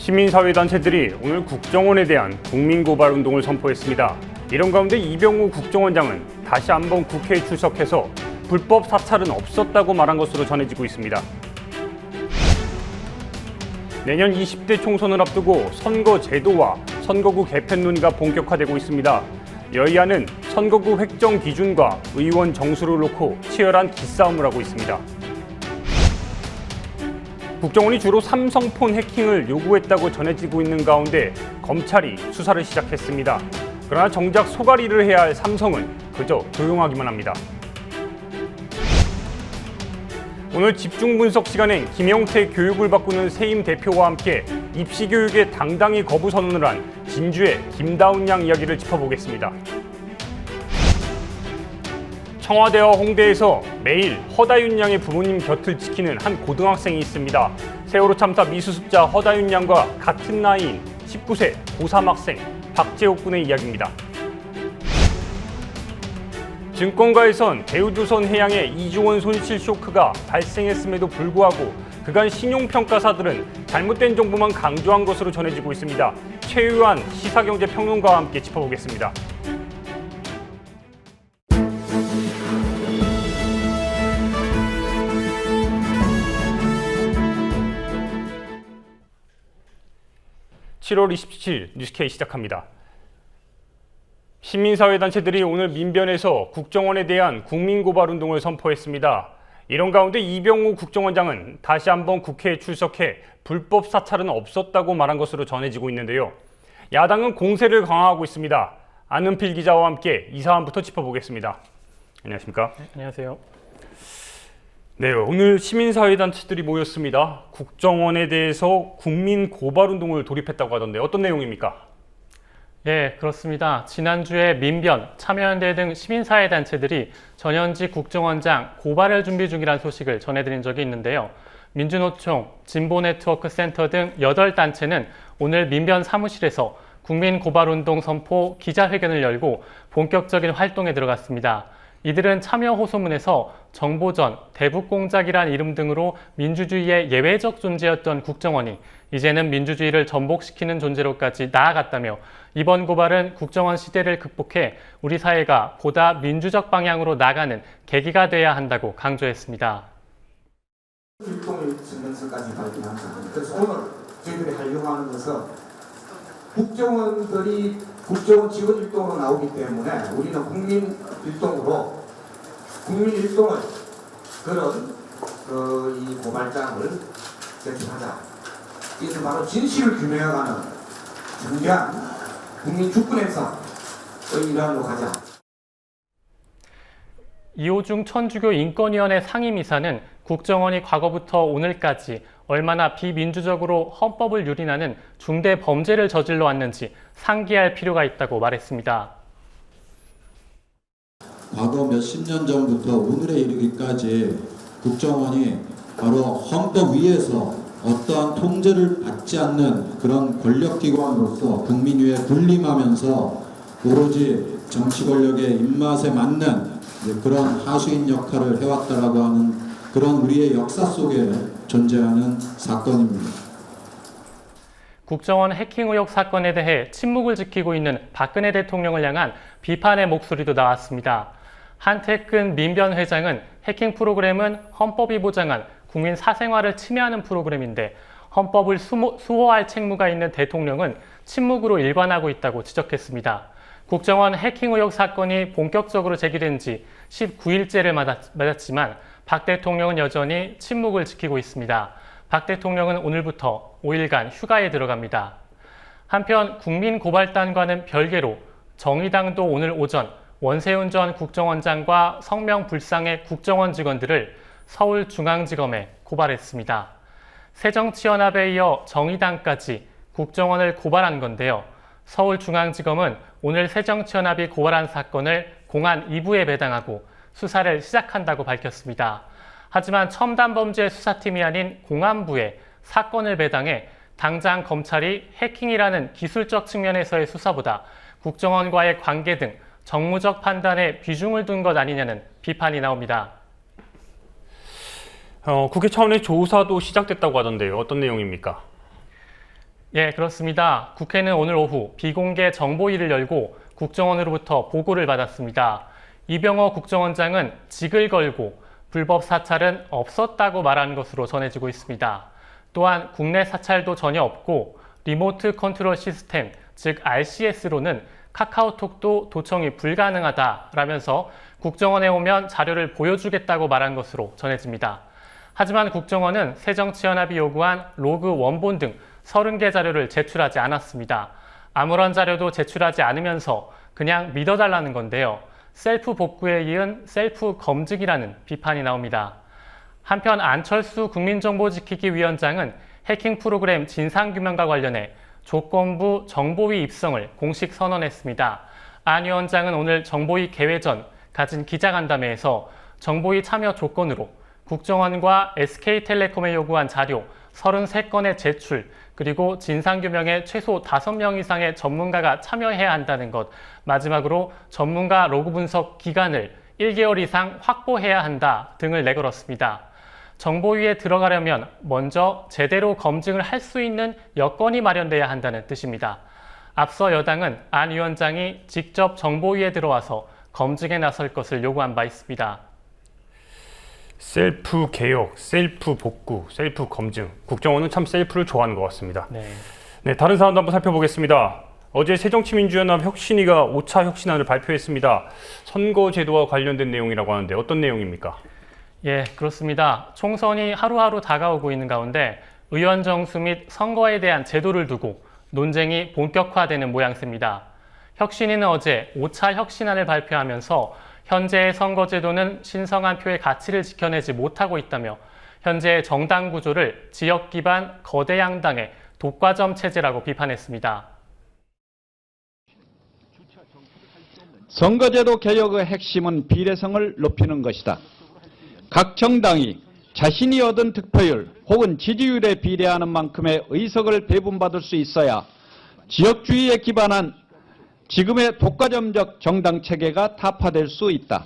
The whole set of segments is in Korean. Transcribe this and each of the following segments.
시민사회단체들이 오늘 국정원에 대한 국민고발운동을 선포했습니다. 이런 가운데 이병우 국정원장은 다시 한번 국회에 출석해서 불법 사찰은 없었다고 말한 것으로 전해지고 있습니다. 내년 20대 총선을 앞두고 선거 제도와 선거구 개편 논의가 본격화되고 있습니다. 여야는 선거구 획정 기준과 의원 정수를 놓고 치열한 기싸움을 하고 있습니다. 국정원이 주로 삼성폰 해킹을 요구했다고 전해지고 있는 가운데 검찰이 수사를 시작했습니다. 그러나 정작 소가리를 해야 할 삼성은 그저 조용하기만 합니다. 오늘 집중 분석 시간엔 김영태 교육을 바꾸는 세임 대표와 함께 입시 교육에 당당히 거부 선언을 한 진주의 김다운 양 이야기를 짚어보겠습니다. 청와대와 홍대에서 매일 허다윤 양의 부모님 곁을 지키는 한 고등학생이 있습니다. 세월호 참사 미수습자 허다윤 양과 같은 나이인 19세 고3 학생 박재옥 군의 이야기입니다. 증권가에선 대우조선해양의 이주원 손실 쇼크가 발생했음에도 불구하고 그간 신용평가사들은 잘못된 정보만 강조한 것으로 전해지고 있습니다. 최유한 시사경제평론가와 함께 짚어보겠습니다. (7월 27일) 뉴스K 시작합니다. 시민사회단체들이 오늘 민변에서 국정원에 대한 국민고발운동을 선포했습니다. 이런 가운데 이병우 국정원장은 다시 한번 국회에 출석해 불법 사찰은 없었다고 말한 것으로 전해지고 있는데요. 야당은 공세를 강화하고 있습니다. 안은필 기자와 함께 이 사안부터 짚어보겠습니다. 안녕하십니까? 네, 안녕하세요. 네, 오늘 시민사회단체들이 모였습니다. 국정원에 대해서 국민고발운동을 돌입했다고 하던데 어떤 내용입니까? 예, 그렇습니다. 지난주에 민변, 참여연대 등 시민사회단체들이 전현직 국정원장 고발을 준비 중이라는 소식을 전해드린 적이 있는데요. 민주노총, 진보네트워크센터 등 8단체는 오늘 민변 사무실에서 국민고발운동 선포 기자회견을 열고 본격적인 활동에 들어갔습니다. 이들은 참여 호소문에서 정보전, 대북공작이란 이름 등으로 민주주의의 예외적 존재였던 국정원이 이제는 민주주의를 전복시키는 존재로까지 나아갔다며 이번 고발은 국정원 시대를 극복해 우리 사회가 보다 민주적 방향으로 나가는 계기가 돼야 한다고 강조했습니다. 일동을 쓰면서까지 발표합니다. 그래서 오늘 저희들이 하려고 하는 것은 국정원들이 국정원 직원 일동으로 나오기 때문에 우리는 국민 일동으로 국민 일동을 그런 이 고발장을 제출하자. 이것은 바로 진실을 규명해가는 정교한 국민 주권 행사의 일환으로 가자. 이호중 천주교 인권위원회 상임이사는 국정원이 과거부터 오늘까지 얼마나 비민주적으로 헌법을 유린하는 중대 범죄를 저질러 왔는지 상기할 필요가 있다고 말했습니다. 과거 몇십 년 전부터 오늘에 이르기까지 국정원이 바로 헌법 위에서 어떠한 통제를 받지 않는 그런 권력기관으로서 국민 위에 군림하면서 오로지 정치 권력의 입맛에 맞는 그런 하수인 역할을 해왔다라고 하는 그런 우리의 역사 속에 존재하는 사건입니다. 국정원 해킹 의혹 사건에 대해 침묵을 지키고 있는 박근혜 대통령을 향한 비판의 목소리도 나왔습니다. 한태근 민변 회장은 해킹 프로그램은 헌법이 보장한 국민 사생활을 침해하는 프로그램인데 헌법을 수호할 책무가 있는 대통령은 침묵으로 일관하고 있다고 지적했습니다. 국정원 해킹 의혹 사건이 본격적으로 제기된 지 19일째를 맞았지만 박 대통령은 여전히 침묵을 지키고 있습니다. 박 대통령은 오늘부터 5일간 휴가에 들어갑니다. 한편 국민고발단과는 별개로 정의당도 오늘 오전 원세훈 전 국정원장과 성명 불상의 국정원 직원들을 서울중앙지검에 고발했습니다. 새정치연합에 이어 정의당까지 국정원을 고발한 건데요. 서울중앙지검은 오늘 새정치연합이 고발한 사건을 공안 2부에 배당하고 수사를 시작한다고 밝혔습니다. 하지만 첨단범죄 수사팀이 아닌 공안부에 사건을 배당해 당장 검찰이 해킹이라는 기술적 측면에서의 수사보다 국정원과의 관계 등 정무적 판단에 비중을 둔 것 아니냐는 비판이 나옵니다. 국회 차원의 조사도 시작됐다고 하던데요. 어떤 내용입니까? 예, 그렇습니다. 국회는 오늘 오후 비공개 정보위를 열고 국정원으로부터 보고를 받았습니다. 이병호 국정원장은 직을 걸고 불법 사찰은 없었다고 말한 것으로 전해지고 있습니다. 또한 국내 사찰도 전혀 없고 리모트 컨트롤 시스템, 즉 RCS로는 카카오톡도 도청이 불가능하다라면서 국정원에 오면 자료를 보여주겠다고 말한 것으로 전해집니다. 하지만 국정원은 새정치연합이 요구한 로그 원본 등 30개 자료를 제출하지 않았습니다. 아무런 자료도 제출하지 않으면서 그냥 믿어달라는 건데요. 셀프 복구에 이은 셀프 검증이라는 비판이 나옵니다. 한편 안철수 국민정보지키기위원장은 해킹 프로그램 진상규명과 관련해 조건부 정보위 입성을 공식 선언했습니다. 안 위원장은 오늘 정보위 개회 전 가진 기자간담회에서 정보위 참여 조건으로 국정원과 SK텔레콤에 요구한 자료 33건의 제출, 그리고 진상규명에 최소 5명 이상의 전문가가 참여해야 한다는 것, 마지막으로 전문가 로그 분석 기간을 1개월 이상 확보해야 한다 등을 내걸었습니다. 정보위에 들어가려면 먼저 제대로 검증을 할 수 있는 여건이 마련돼야 한다는 뜻입니다. 앞서 여당은 안 위원장이 직접 정보위에 들어와서 검증에 나설 것을 요구한 바 있습니다. 셀프 개혁, 셀프 복구, 셀프 검증. 국정원은 참 셀프를 좋아하는 것 같습니다. 네, 다른 사안도 한번 살펴보겠습니다. 어제 새정치민주연합 혁신위가 5차 혁신안을 발표했습니다. 선거제도와 관련된 내용이라고 하는데 어떤 내용입니까? 예, 그렇습니다. 총선이 하루하루 다가오고 있는 가운데 의원 정수 및 선거에 대한 제도를 두고 논쟁이 본격화되는 모양새입니다. 혁신위는 어제 5차 혁신안을 발표하면서 현재의 선거제도는 신성한 표의 가치를 지켜내지 못하고 있다며 현재의 정당 구조를 지역 기반 거대 양당의 독과점 체제라고 비판했습니다. 선거제도 개혁의 핵심은 비례성을 높이는 것이다. 각 정당이 자신이 얻은 득표율 혹은 지지율에 비례하는 만큼의 의석을 배분받을 수 있어야 지역주의에 기반한 지금의 독과점적 정당 체계가 타파될 수 있다.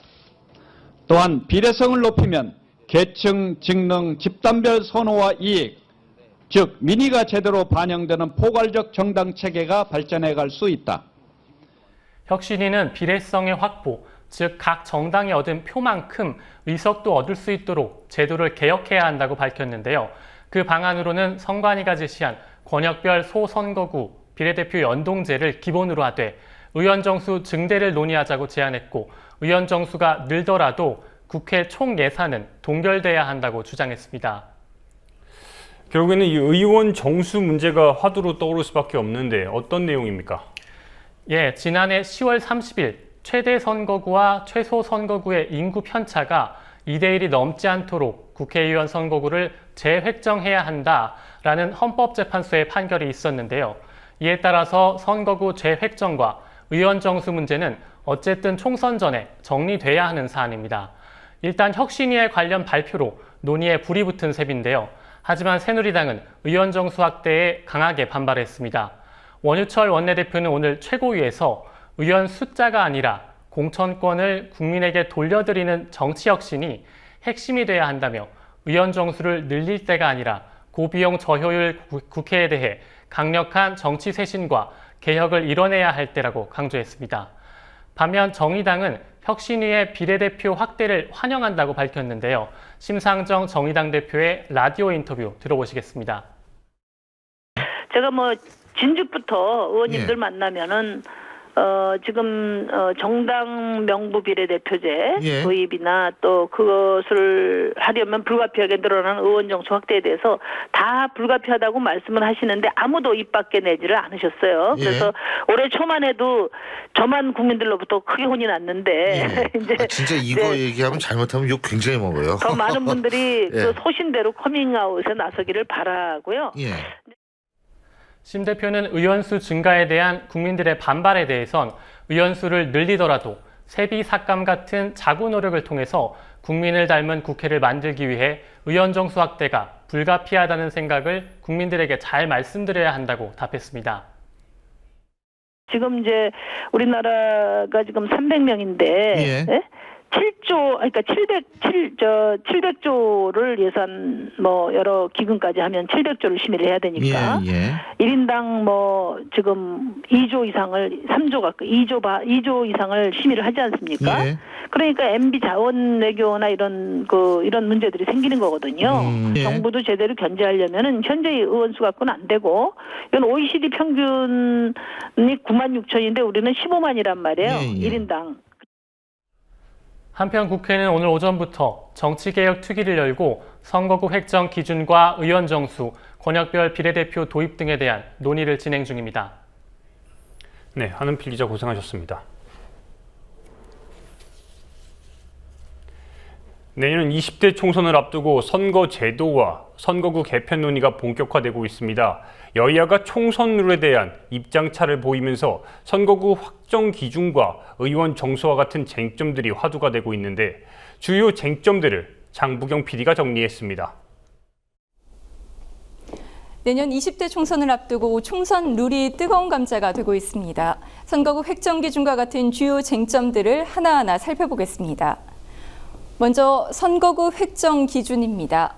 또한 비례성을 높이면 계층, 직능, 집단별 선호와 이익, 즉 민의가 제대로 반영되는 포괄적 정당 체계가 발전해 갈 수 있다. 혁신위는 비례성의 확보, 즉 각 정당이 얻은 표만큼 의석도 얻을 수 있도록 제도를 개혁해야 한다고 밝혔는데요. 그 방안으로는 선관위가 제시한 권역별 소선거구 비례대표 연동제를 기본으로 하되 의원 정수 증대를 논의하자고 제안했고 의원 정수가 늘더라도 국회 총 예산은 동결돼야 한다고 주장했습니다. 결국에는 이 의원 정수 문제가 화두로 떠오를 수밖에 없는데 어떤 내용입니까? 예, 지난해 10월 30일 최대 선거구와 최소 선거구의 인구 편차가 2대1이 넘지 않도록 국회의원 선거구를 재획정해야 한다라는 헌법재판소의 판결이 있었는데요. 이에 따라서 선거구 재획정과 의원 정수 문제는 어쨌든 총선 전에 정리돼야 하는 사안입니다. 일단 혁신위의 관련 발표로 논의에 불이 붙은 셈인데요. 하지만 새누리당은 의원 정수 확대에 강하게 반발했습니다. 원유철 원내대표는 오늘 최고위에서 의원 숫자가 아니라 공천권을 국민에게 돌려드리는 정치 혁신이 핵심이 돼야 한다며 의원 정수를 늘릴 때가 아니라 고비용 저효율 국회에 대해 강력한 정치 쇄신과 개혁을 이뤄내야 할 때라고 강조했습니다. 반면 정의당은 혁신위의 비례대표 확대를 환영한다고 밝혔는데요. 심상정 정의당 대표의 라디오 인터뷰 들어보시겠습니다. 제가 진즉부터 의원님들 만나면은 지금 정당 명부 비례대표제 도입이나 또 그것을 하려면 불가피하게 늘어나는 의원 정수 확대에 대해서 다 불가피하다고 말씀을 하시는데 아무도 입 밖에 내지를 않으셨어요. 그래서 올해 초만 해도 저만 국민들로부터 크게 혼이 났는데 이제 진짜 이거 얘기하면 잘못하면 욕 굉장히 먹어요. 더 많은 분들이 그 소신대로 커밍아웃에 나서기를 바라고요. 심 대표는 의원수 증가에 대한 국민들의 반발에 대해선 의원수를 늘리더라도 세비 삭감 같은 자구 노력을 통해서 국민을 닮은 국회를 만들기 위해 의원 정수 확대가 불가피하다는 생각을 국민들에게 잘 말씀드려야 한다고 답했습니다. 지금 이제 우리나라가 지금 300명인데 7조, 그러니까 700조를 예산 여러 기금까지 하면 700조를 심의를 해야 되니까. 예. 1인당 지금 2조 이상을 3조 가까이 2조 이상을 심의를 하지 않습니까? 예. 그러니까 MB 자원 외교나 이런 문제들이 생기는 거거든요. 예. 정부도 제대로 견제하려면은 현재 의원 수 갖고는 안 되고, 이건 OECD 평균이 96,000인데 우리는 15만이란 말이에요. 예. 1인당. 한편 국회는 오늘 오전부터 정치개혁 특위를 열고 선거구 획정 기준과 의원 정수, 권역별 비례대표 도입 등에 대한 논의를 진행 중입니다. 네, 한은필 기자 고생하셨습니다. 내년 20대 총선을 앞두고 선거 제도와 선거구 개편 논의가 본격화되고 있습니다. 여야가 총선 룰에 대한 입장차를 보이면서 선거구 확정 기준과 의원 정수와 같은 쟁점들이 화두가 되고 있는데 주요 쟁점들을 장부경 PD가 정리했습니다. 내년 20대 총선을 앞두고 총선 룰이 뜨거운 감자가 되고 있습니다. 선거구 획정 기준과 같은 주요 쟁점들을 하나하나 살펴보겠습니다. 먼저 선거구 획정 기준입니다.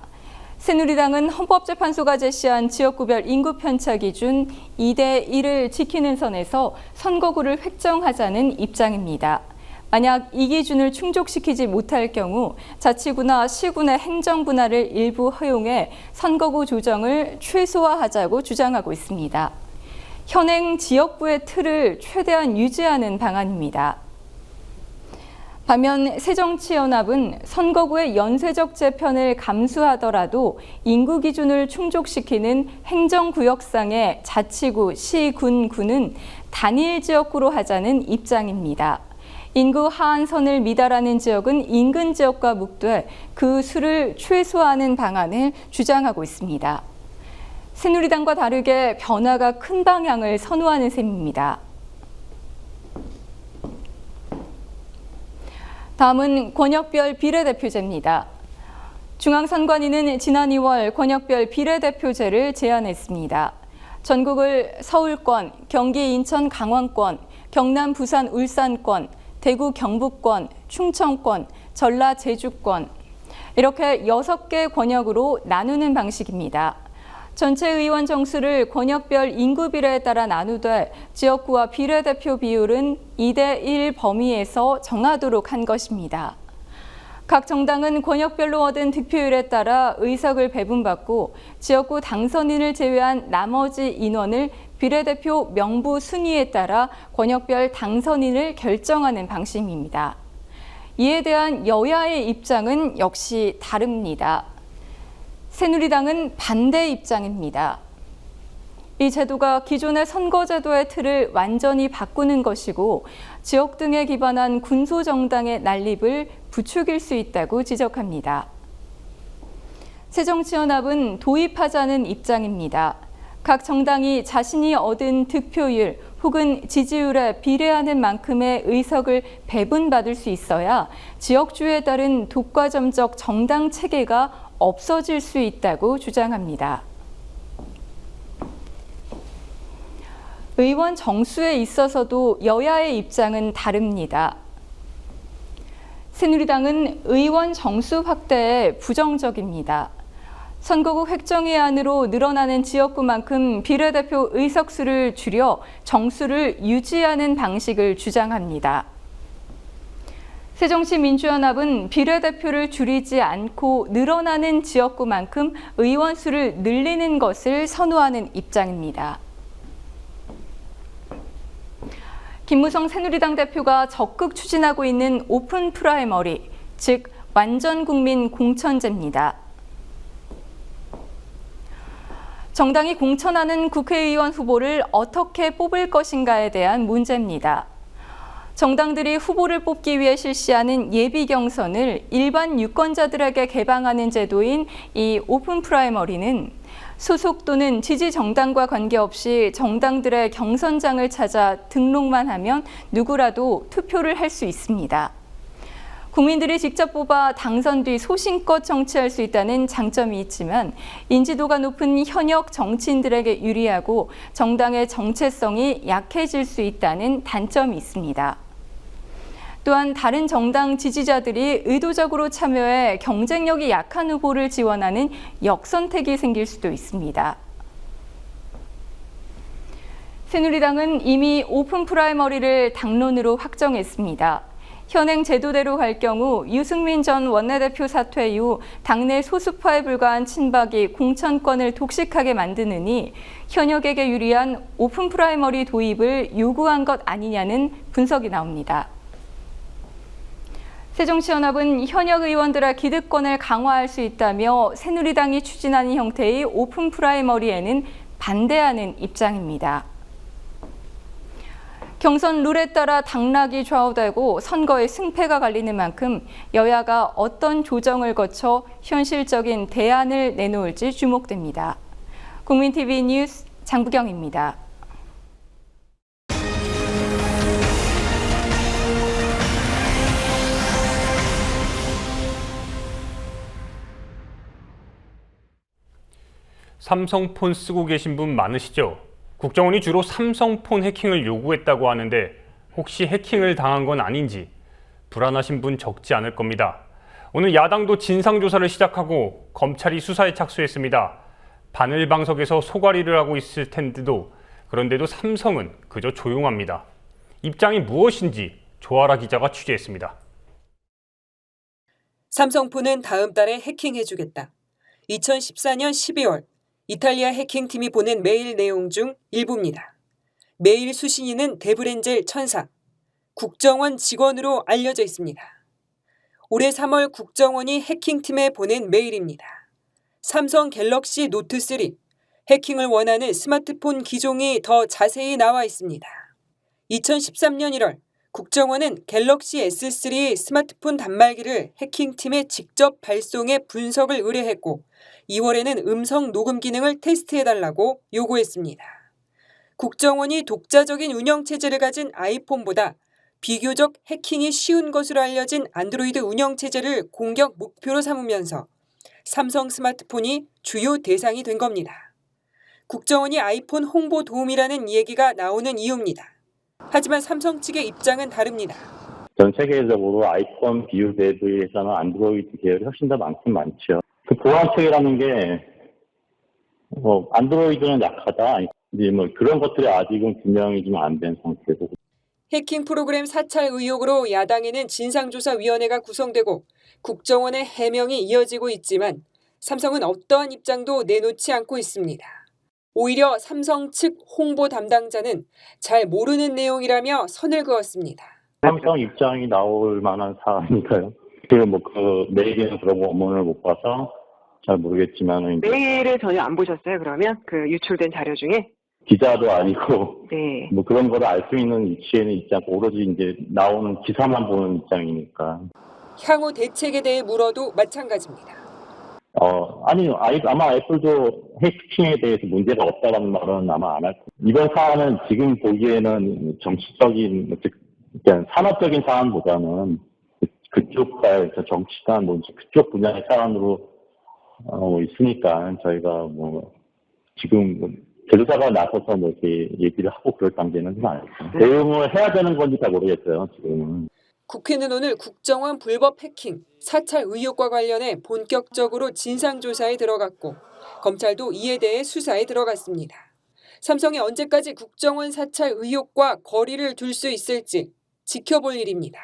새누리당은 헌법재판소가 제시한 지역구별 인구 편차 기준 2대1을 지키는 선에서 선거구를 획정하자는 입장입니다. 만약 이 기준을 충족시키지 못할 경우 자치구나 시군의 행정분할을 일부 허용해 선거구 조정을 최소화하자고 주장하고 있습니다. 현행 지역구의 틀을 최대한 유지하는 방안입니다. 반면 새정치연합은 선거구의 연쇄적 재편을 감수하더라도 인구 기준을 충족시키는 행정구역상의 자치구, 시, 군, 구는 단일 지역구로 하자는 입장입니다. 인구 하한선을 미달하는 지역은 인근 지역과 묶되 그 수를 최소화하는 방안을 주장하고 있습니다. 새누리당과 다르게 변화가 큰 방향을 선호하는 셈입니다. 다음은 권역별 비례대표제입니다. 중앙선관위는 지난 2월 권역별 비례대표제를 제안했습니다. 전국을 서울권, 경기, 인천, 강원권, 경남, 부산, 울산권, 대구, 경북권, 충청권, 전라, 제주권 이렇게 6개 권역으로 나누는 방식입니다. 전체 의원 정수를 권역별 인구 비례에 따라 나누되 지역구와 비례대표 비율은 2대1 범위에서 정하도록 한 것입니다. 각 정당은 권역별로 얻은 득표율에 따라 의석을 배분받고 지역구 당선인을 제외한 나머지 인원을 비례대표 명부 순위에 따라 권역별 당선인을 결정하는 방식입니다. 이에 대한 여야의 입장은 역시 다릅니다. 새누리당은 반대 입장입니다. 이 제도가 기존의 선거제도의 틀을 완전히 바꾸는 것이고 지역 등에 기반한 군소정당의 난립을 부추길 수 있다고 지적합니다. 새정치연합은 도입하자는 입장입니다. 각 정당이 자신이 얻은 득표율 혹은 지지율에 비례하는 만큼의 의석을 배분받을 수 있어야 지역주에 따른 독과점적 정당 체계가 없어질 수 있다고 주장합니다. 의원 정수에 있어서도 여야의 입장은 다릅니다. 새누리당은 의원 정수 확대에 부정적입니다. 선거구 획정의 안으로 늘어나는 지역구만큼 비례대표 의석수를 줄여 정수를 유지하는 방식을 주장합니다. 새정치민주연합은 비례대표를 줄이지 않고 늘어나는 지역구만큼 의원 수를 늘리는 것을 선호하는 입장입니다. 김무성 새누리당 대표가 적극 추진하고 있는 오픈 프라이머리, 즉 완전 국민 공천제입니다. 정당이 공천하는 국회의원 후보를 어떻게 뽑을 것인가에 대한 문제입니다. 정당들이 후보를 뽑기 위해 실시하는 예비 경선을 일반 유권자들에게 개방하는 제도인 이 오픈 프라이머리는 소속 또는 지지 정당과 관계없이 정당들의 경선장을 찾아 등록만 하면 누구라도 투표를 할 수 있습니다. 국민들이 직접 뽑아 당선 뒤 소신껏 정치할 수 있다는 장점이 있지만 인지도가 높은 현역 정치인들에게 유리하고 정당의 정체성이 약해질 수 있다는 단점이 있습니다. 또한 다른 정당 지지자들이 의도적으로 참여해 경쟁력이 약한 후보를 지원하는 역선택이 생길 수도 있습니다. 새누리당은 이미 오픈 프라이머리를 당론으로 확정했습니다. 현행 제도대로 갈 경우 유승민 전 원내대표 사퇴 이후 당내 소수파에 불과한 친박이 공천권을 독식하게 만드느니 현역에게 유리한 오픈 프라이머리 도입을 요구한 것 아니냐는 분석이 나옵니다. 새정치연합은 현역 의원들의 기득권을 강화할 수 있다며 새누리당이 추진하는 형태의 오픈 프라이머리에는 반대하는 입장입니다. 경선 룰에 따라 당락이 좌우되고 선거의 승패가 갈리는 만큼 여야가 어떤 조정을 거쳐 현실적인 대안을 내놓을지 주목됩니다. 국민TV 뉴스 장부경입니다. 삼성폰 쓰고 계신 분 많으시죠? 국정원이 주로 삼성폰 해킹을 요구했다고 하는데 혹시 해킹을 당한 건 아닌지 불안하신 분 적지 않을 겁니다. 오늘 야당도 진상조사를 시작하고 검찰이 수사에 착수했습니다. 바늘방석에서 소가리를 하고 있을 텐데도 그런데도 삼성은 그저 조용합니다. 입장이 무엇인지 조아라 기자가 취재했습니다. 삼성폰은 다음 달에 해킹해주겠다. 2014년 12월 이탈리아 해킹팀이 보낸 메일 내용 중 일부입니다. 메일 수신인은 데브렌젤 천사, 국정원 직원으로 알려져 있습니다. 올해 3월 국정원이 해킹팀에 보낸 메일입니다. 삼성 갤럭시 노트 3, 해킹을 원하는 스마트폰 기종이 더 자세히 나와 있습니다. 2013년 1월 국정원은 갤럭시 S3 스마트폰 단말기를 해킹팀에 직접 발송해 분석을 의뢰했고 2월에는 음성 녹음 기능을 테스트해달라고 요구했습니다. 국정원이 독자적인 운영체제를 가진 아이폰보다 비교적 해킹이 쉬운 것으로 알려진 안드로이드 운영체제를 공격 목표로 삼으면서 삼성 스마트폰이 주요 대상이 된 겁니다. 국정원이 아이폰 홍보 도움이라는 얘기가 나오는 이유입니다. 하지만 삼성 측의 입장은 다릅니다. 전 세계적으로 아이폰 비율 대비해서는 안드로이드 계열이 훨씬 더 많긴 많죠. 그 보안책이라는 게 안드로이드는 약하다. 이제 그런 것들이 아직은 규명이 좀 안 된 상태고. 해킹 프로그램 사찰 의혹으로 야당에는 진상조사위원회가 구성되고 국정원의 해명이 이어지고 있지만 삼성은 어떠한 입장도 내놓지 않고 있습니다. 오히려 삼성 측 홍보 담당자는 잘 모르는 내용이라며 선을 그었습니다. 삼성 입장이 나올 만한 사안인가요? 그 메일에는 그런 원문을 못 봐서 잘 모르겠지만 메일을 전혀 안 보셨어요? 그러면 그 유출된 자료 중에? 기자도 아니고 네. 그런 거를 알 수 있는 위치에는 있지 않고 오로지 이제 나오는 기사만 보는 입장이니까. 향후 대책에 대해 물어도 마찬가지입니다. 아마 애플도 해킹에 대해서 문제가 없다라는 말은 아마 안 할 거예요. 이번 사안은 지금 보기에는 정치적인, 그러니까 산업적인 사안보다는 그쪽과 정치단, 그쪽 분야의 사안으로 있으니까 저희가 지금 제조사가 나서서 이렇게 얘기를 하고 그럴 단계는 아니죠. 대응을 해야 되는 건지 잘 모르겠어요, 지금은. 국회는 오늘 국정원 불법 해킹, 사찰 의혹과 관련해 본격적으로 진상조사에 들어갔고 검찰도 이에 대해 수사에 들어갔습니다. 삼성이 언제까지 국정원 사찰 의혹과 거리를 둘 수 있을지 지켜볼 일입니다.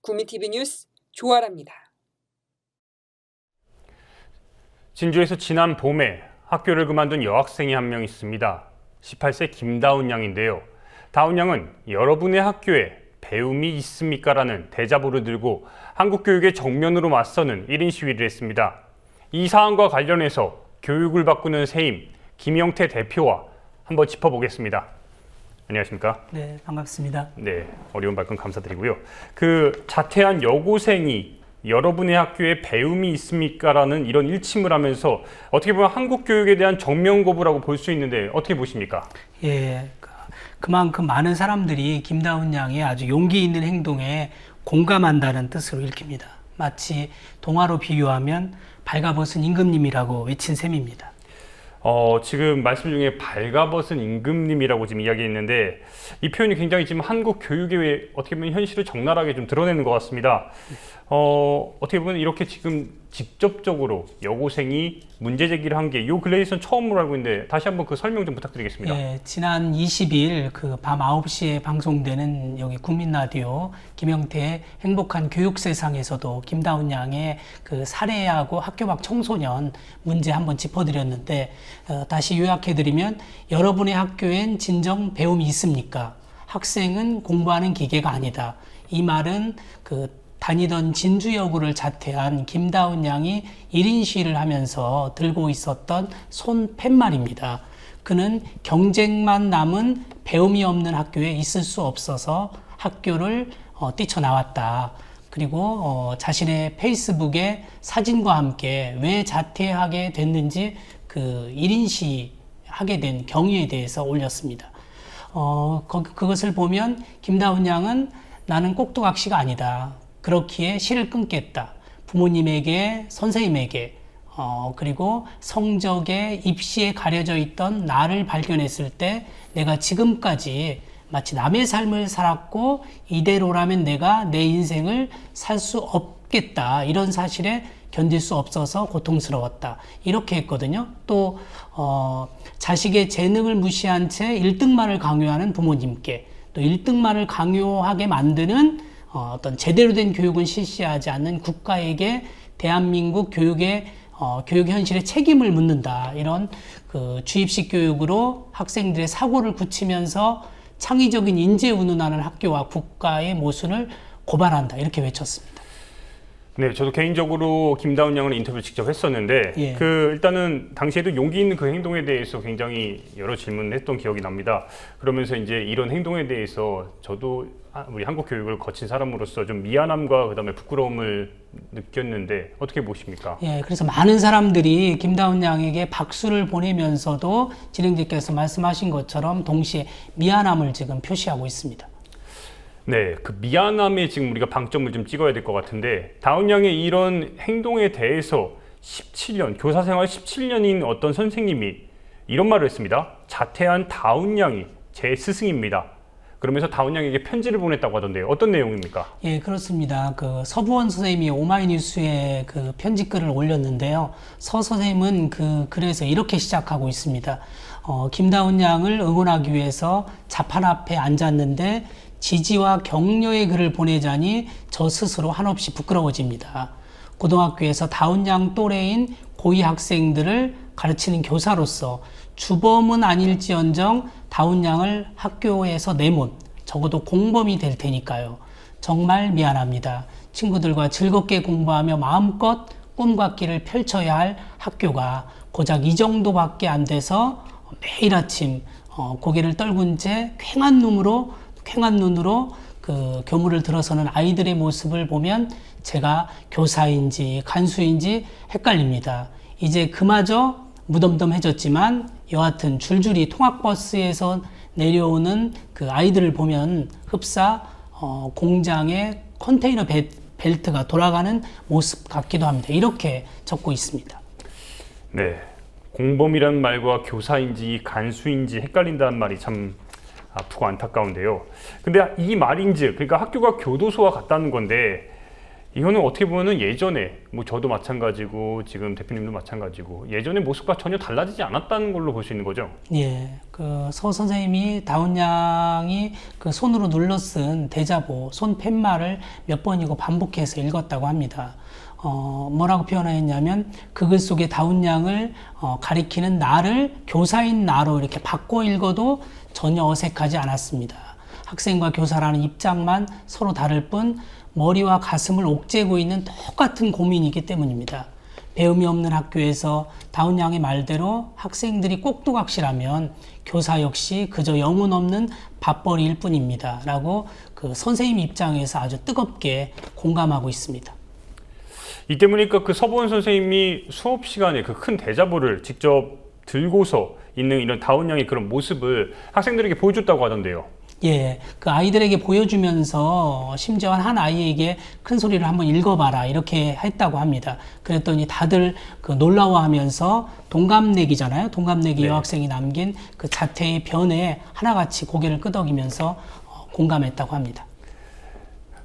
국민TV 뉴스 조아라입니다. 진주에서 지난 봄에 학교를 그만둔 여학생이 한 명 있습니다. 18세 김다운 양인데요. 다운 양은 여러분의 학교에 배움이 있습니까? 라는 대자보를 들고 한국교육의 정면으로 맞서는 1인 시위를 했습니다. 이 사안과 관련해서 교육을 바꾸는 세임 김영태 대표와 한번 짚어보겠습니다. 안녕하십니까? 네, 반갑습니다. 네, 어려운 발언 감사드리고요. 그 자퇴한 여고생이 여러분의 학교에 배움이 있습니까? 라는 이런 일침을 하면서 어떻게 보면 한국 교육에 대한 정면 거부라고 볼 수 있는데 어떻게 보십니까? 예, 그만큼 많은 사람들이 김다운 양의 아주 용기 있는 행동에 공감한다는 뜻으로 읽힙니다. 마치 동화로 비유하면 발가벗은 임금님이라고 외친 셈입니다. 지금 말씀 중에 발가벗은 임금님이라고 지금 이야기했는데 이 표현이 굉장히 지금 한국 교육의 어떻게 보면 현실을 적나라하게 좀 드러내는 것 같습니다. 어떻게 보면 이렇게 지금 직접적으로 여고생이 문제 제기를 한 게 요 근래에선 처음으로 알고 있는데 다시 한번 그 설명 좀 부탁드리겠습니다. 예, 지난 20일 그 밤 9시에 방송되는 여기 국민라디오 김영태의 행복한 교육세상에서도 김다운 양의 그 살해하고 학교 밖 청소년 문제 한번 짚어드렸는데 다시 요약해드리면 여러분의 학교엔 진정 배움이 있습니까? 학생은 공부하는 기계가 아니다. 이 말은 그 다니던 진주여고를 자퇴한 김다운 양이 1인 시위를 하면서 들고 있었던 손 팻말입니다. 그는 경쟁만 남은 배움이 없는 학교에 있을 수 없어서 학교를 뛰쳐나왔다. 그리고 자신의 페이스북에 사진과 함께 왜 자퇴하게 됐는지 그 1인 시위하게 된 경위에 대해서 올렸습니다. 그것을 보면 김다운 양은 나는 꼭두각시가 아니다. 그렇기에 실을 끊겠다. 부모님에게, 선생님에게, 그리고 성적에, 입시에 가려져 있던 나를 발견했을 때 내가 지금까지 마치 남의 삶을 살았고 이대로라면 내가 내 인생을 살 수 없겠다. 이런 사실에 견딜 수 없어서 고통스러웠다. 이렇게 했거든요. 또 자식의 재능을 무시한 채 1등만을 강요하는 부모님께, 또 1등만을 강요하게 만드는 어떤 제대로 된 교육은 실시하지 않는 국가에게 대한민국 교육의 교육 현실의 책임을 묻는다. 이런 그 주입식 교육으로 학생들의 사고를 굳히면서 창의적인 인재 운운하는 학교와 국가의 모순을 고발한다. 이렇게 외쳤습니다. 네, 저도 개인적으로 김다운 양을 인터뷰를 직접 했었는데 예. 일단은 당시에도 용기 있는 그 행동에 대해서 굉장히 여러 질문을 했던 기억이 납니다. 그러면서 이제 이런 행동에 대해서 저도 우리 한국 교육을 거친 사람으로서 좀 미안함과 그다음에 부끄러움을 느꼈는데 어떻게 보십니까? 예, 그래서 많은 사람들이 김다운 양에게 박수를 보내면서도 진행자께서 말씀하신 것처럼 동시에 미안함을 지금 표시하고 있습니다. 네, 그 미안함에 지금 우리가 방점을 좀 찍어야 될 것 같은데 다운 양의 이런 행동에 대해서 17년, 교사 생활 17년인 어떤 선생님이 이런 말을 했습니다. 자퇴한 다운 양이 제 스승입니다. 그러면서 다운 양에게 편지를 보냈다고 하던데요. 어떤 내용입니까? 예, 그렇습니다. 그 서부원 선생님이 오마이뉴스에 그 편지글을 올렸는데요. 서 선생님은 그 글에서 이렇게 시작하고 있습니다. 김다운 양을 응원하기 위해서 자판 앞에 앉았는데 지지와 격려의 글을 보내자니 저 스스로 한없이 부끄러워집니다. 고등학교에서 다운 양 또래인 고2 학생들을 가르치는 교사로서 주범은 아닐지언정 다운 양을 학교에서 내몬, 적어도 공범이 될 테니까요. 정말 미안합니다. 친구들과 즐겁게 공부하며 마음껏 꿈과 끼를 펼쳐야 할 학교가 고작 이 정도밖에 안 돼서 매일 아침 고개를 떨군 채 퀭한 눈으로 그 교무를 들어서는 아이들의 모습을 보면 제가 교사인지 간수인지 헷갈립니다. 이제 그마저 무덤덤해졌지만 여하튼 줄줄이 통학버스에서 내려오는 그 아이들을 보면 흡사 공장의 컨테이너 벨트가 돌아가는 모습 같기도 합니다. 이렇게 적고 있습니다. 네, 공범이란 말과 교사인지 간수인지 헷갈린다는 말이 참 아프고 안타까운데요. 근데 이 말인즉 그러니까 학교가 교도소와 같다는 건데 이거는 어떻게 보면 예전에 뭐 저도 마찬가지고 지금 대표님도 마찬가지고 예전의 모습과 전혀 달라지지 않았다는 걸로 볼 수 있는 거죠. 예, 그 서 선생님이 다운 양이 그 손으로 눌러 쓴 대자보 손 팻말을 몇 번이고 반복해서 읽었다고 합니다. 뭐라고 표현하였냐면 그 글 속에 다운 양을 가리키는 나를 교사인 나로 이렇게 바꿔 읽어도 전혀 어색하지 않았습니다. 학생과 교사라는 입장만 서로 다를 뿐 머리와 가슴을 옥죄고 있는 똑같은 고민이기 때문입니다. 배움이 없는 학교에서 다운 양의 말대로 학생들이 꼭두각시라면 교사 역시 그저 영혼 없는 밥벌이일 뿐입니다. 라고 그 선생님 입장에서 아주 뜨겁게 공감하고 있습니다. 이 때문이니까 그 서보원 선생님이 수업 시간에 그 큰 대자보를 직접 들고서 있는 이런 다운 양의 그런 모습을 학생들에게 보여줬다고 하던데요. 예, 그 아이들에게 보여주면서 심지어 한 아이에게 큰 소리를 한번 읽어봐라 이렇게 했다고 합니다. 그랬더니 다들 그 놀라워하면서 동갑내기잖아요. 동갑내기 네. 여학생이 남긴 그 자퇴의 변에 하나같이 고개를 끄덕이면서 공감했다고 합니다.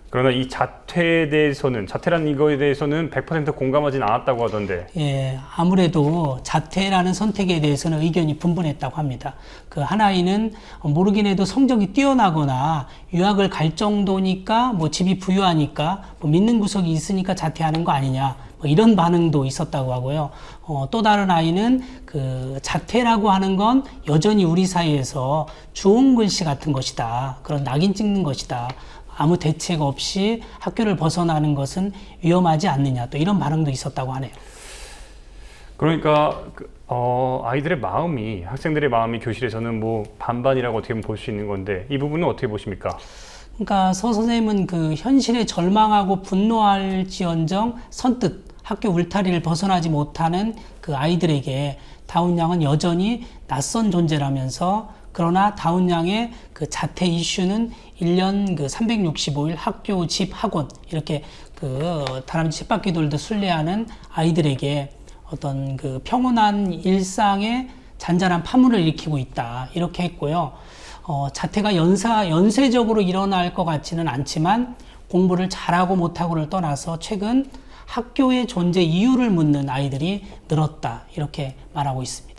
그러나 이 자퇴에 대해서는, 자퇴라는 이거에 대해서는 100% 공감하진 않았다고 하던데. 예, 아무래도 자퇴라는 선택에 대해서는 의견이 분분했다고 합니다. 그 한 아이는 모르긴 해도 성적이 뛰어나거나 유학을 갈 정도니까 뭐 집이 부유하니까 뭐 믿는 구석이 있으니까 자퇴하는 거 아니냐. 뭐 이런 반응도 있었다고 하고요. 또 다른 아이는 그 자퇴라고 하는 건 여전히 우리 사회에서 주홍 글씨 같은 것이다. 그런 낙인 찍는 것이다. 아무 대책 없이 학교를 벗어나는 것은 위험하지 않느냐. 또 이런 반응도 있었다고 하네요. 그러니까 아이들의 마음이, 학생들의 마음이 교실에서는 뭐 반반이라고 어떻게 볼 수 있는 건데 이 부분은 어떻게 보십니까? 그러니까 서 선생님은 그 현실에 절망하고 분노할지언정 선뜻 학교 울타리를 벗어나지 못하는 그 아이들에게 다운 양은 여전히 낯선 존재라면서, 그러나 다운 양의 그 자퇴 이슈는 1년 그 365일 학교, 집, 학원 이렇게 그 다람쥐 쳇바퀴 돌듯 순례하는 아이들에게 어떤 그 평온한 일상에 잔잔한 파문을 일으키고 있다 이렇게 했고요. 자퇴가 연쇄적으로 일어날 것 같지는 않지만 공부를 잘하고 못하고를 떠나서 최근 학교의 존재 이유를 묻는 아이들이 늘었다 이렇게 말하고 있습니다.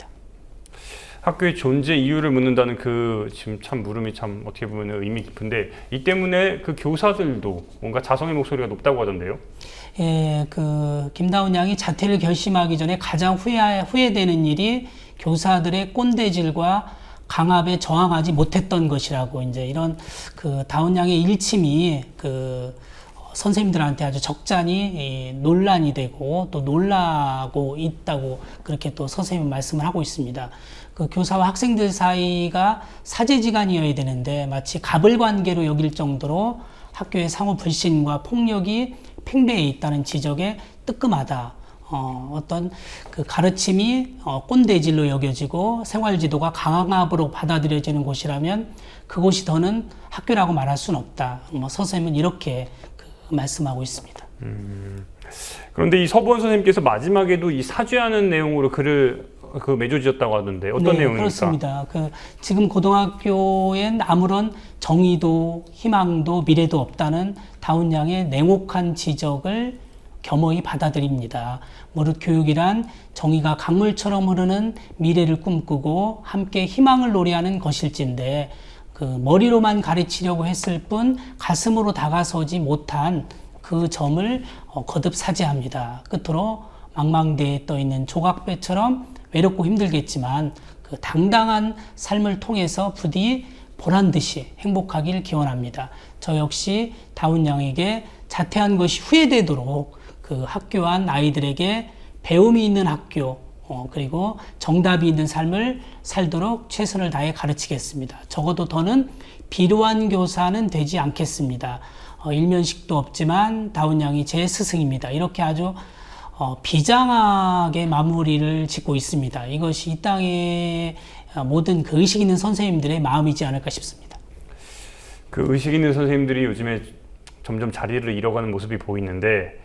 학교의 존재 이유를 묻는다는 그 지금 참 물음이 참 어떻게 보면 의미 깊은데 이 때문에 그 교사들도 뭔가 자성의 목소리가 높다고 하던데요. 예, 그 김다운 양이 자퇴를 결심하기 전에 가장 후회되는 일이 교사들의 꼰대질과 강압에 저항하지 못했던 것이라고, 이제 이런 그 다운 양의 일침이 그 선생님들한테 아주 적잖이 논란이 되고 또 놀라고 있다고 그렇게 또 선생님은 말씀을 하고 있습니다. 그 교사와 학생들 사이가 사제지간이어야 되는데 마치 갑을관계로 여길 정도로 학교의 상호 불신과 폭력이 팽배해 있다는 지적에 뜨끔하다. 어떤 그 가르침이 꼰대질로 여겨지고 생활지도가 강압으로 받아들여지는 곳이라면 그곳이 더는 학교라고 말할 수는 없다. 선생님은 이렇게 말씀하고 있습니다. 그런데 이 서부원 선생님께서 마지막에도 이 사죄하는 내용으로 글을 맺어주셨다고 하던데 어떤 내용입니까? 그렇습니다. 지금 고등학교엔 아무런 정의도 희망도 미래도 없다는 다운 양의 냉혹한 지적을 겸허히 받아들입니다. 무릇 교육이란 정의가 강물처럼 흐르는 미래를 꿈꾸고 함께 희망을 노래하는 것일진데 그 머리로만 가르치려고 했을 뿐 가슴으로 다가서지 못한 그 점을 거듭 사죄합니다. 끝으로 망망대해에 떠있는 조각배처럼 외롭고 힘들겠지만 그 당당한 삶을 통해서 부디 보란듯이 행복하길 기원합니다. 저 역시 다운 양에게 자퇴한 것이 후회되도록 그 학교 안 아이들에게 배움이 있는 학교, 그리고 정답이 있는 삶을 살도록 최선을 다해 가르치겠습니다. 적어도 더는 비루한 교사는 되지 않겠습니다. 일면식도 없지만 다운 양이 제 스승입니다. 이렇게 아주 비장하게 마무리를 짓고 있습니다. 이것이 이 땅의 모든 그 의식 있는 선생님들의 마음이지 않을까 싶습니다. 그 의식 있는 선생님들이 요즘에 점점 자리를 잃어가는 모습이 보이는데